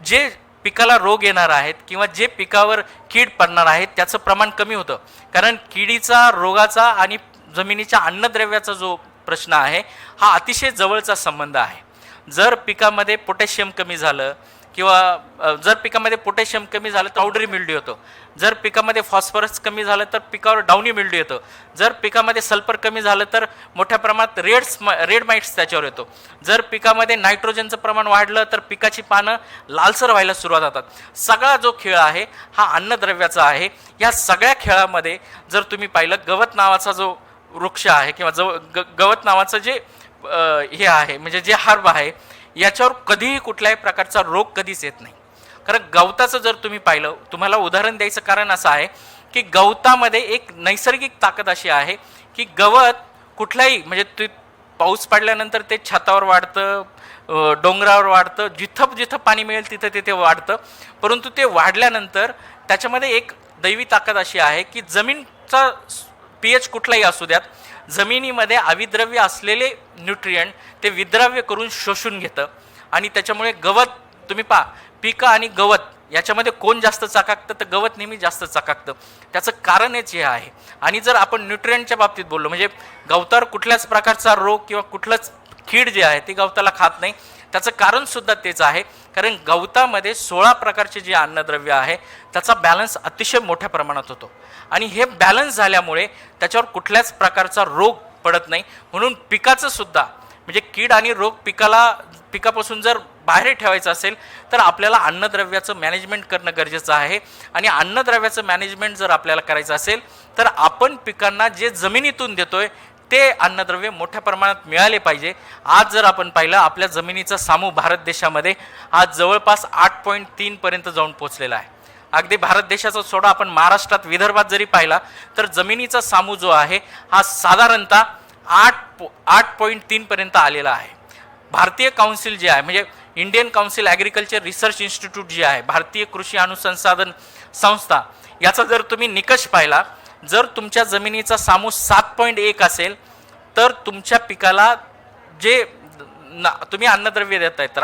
जे पिकाला रोग येणार आहेत किंवा जे पिकावर कीड पडणार आहेत त्याचं प्रमाण कमी होतं. कारण किडीचा, रोगाचा आणि जमिनीच्या अन्नद्रव्याचा जो प्रश्न आहे हा अतिशय जवळचा संबंध आहे. जर पिकामध्ये पोटॅशियम कमी झालं किंवा जर पिकामध्ये पोटॅशियम कमी झालं तर पावडरी मिल्ड्यू होतो. जर पिकामध्ये फॉस्फरस कमी झालं तर पिकावर डाउनी मिल्ड्यू येतो. जर पिकामध्ये सल्फर कमी झालं तर मोठ्या प्रमाणात रेड माइट्स त्याच्यावर येतो. जर पिकामध्ये नायट्रोजनचं प्रमाण वाढलं तर पिकाची पानं लालसर व्हायला सुरुवात होतात. सगळा जो खेळ आहे हा अन्नद्रव्याचा आहे. या सगळ्या खेळामध्ये जर तुम्ही पाहिलं, गवत नावाचा जो वृक्ष आहे किंवा गवत नावाचं जे हे आहे म्हणजे जे हर्ब आहे, याच्यावर कधीही कुठल्याही प्रकारचा रोग कधीच येत नाही. कारण गवताचं जर तुम्ही पाहिलं, तुम्हाला उदाहरण द्यायचं कारण असं आहे की गवतामध्ये एक नैसर्गिक ताकद अशी आहे की गवत कुठलाही म्हणजे पाऊस पडल्यानंतर ते छतावर वाढतं, डोंगरावर वाढतं, जिथं जिथं पाणी मिळेल तिथं तिथे वाढतं. परंतु ते वाढल्यानंतर त्याच्यामध्ये एक दैवी ताकद अशी आहे की जमीनचा pH कुठलाही असू द्यात, जमिनीमध्ये अविद्रव्य असलेले न्यूट्रियंट ते विद्राव्य करून शोषून घेतं आणि त्याच्यामुळे गवत तुम्ही पहा, पिकं आणि गवत याच्यामध्ये कोण जास्त चकाकतं तर गवत नेहमी जास्त चकाकतं. त्याचं कारणच हे आहे. आणि जर आपण न्यूट्रियंटच्या बाबतीत बोललो म्हणजे गवतावर कुठल्याच प्रकारचा रोग किंवा कुठलंच कीड जे आहे ती गवताला खात नाही, त्याचं कारण सुद्धा तेच आहे. कारण गवतामध्ये 16 प्रकारचे जे अन्नद्रव्य आहे त्याचा बॅलन्स अतिशय मोठ्या प्रमाणात होतो आणि हे बॅलन्स झाल्यामुळे त्याच्यावर कुठल्याच प्रकारचा रोग पडत नाही. म्हणून पिकाचं सुद्धा म्हणजे कीड आणि रोग पिकापासून जर बाहेर ठेवायचं असेल तर आपल्याला अन्नद्रव्याचं मॅनेजमेंट करणं गरजेचं आहे. आणि अन्नद्रव्याचं मॅनेजमेंट जर आपल्याला करायचं असेल तर आपण पिकांना जे जमिनीतून देतोय ते अन्नद्रव्य मोठ्या प्रमाणात मिळाले पाहिजे. आज जर आपण पाहिलं, आपल्या जमिनीचा सामू भारत देशामध्ये आज जवळपास 8.3 पर्यंत जाऊन पोहोचलेला आहे. अगदी भारत देशाचा सोडा आपण महाराष्ट्रात विदर्भात जरी पाहिला तर जमिनीचा सामू जो आहे हा साधारणतः 8.3 पर्यंत आलेला आहे. भारतीय काउन्सिल जे आहे म्हणजे Indian council agriculture research institute जे आहे, भारतीय कृषी अनुसंसाधन संस्था, याचा जर तुम्ही निकष पाहिला, जर तुमच्या जमिनीचा सामू 7.1 असेल तर तुमच्या पिकाला जे तुम्ही अन्नद्रव्य देताय, तर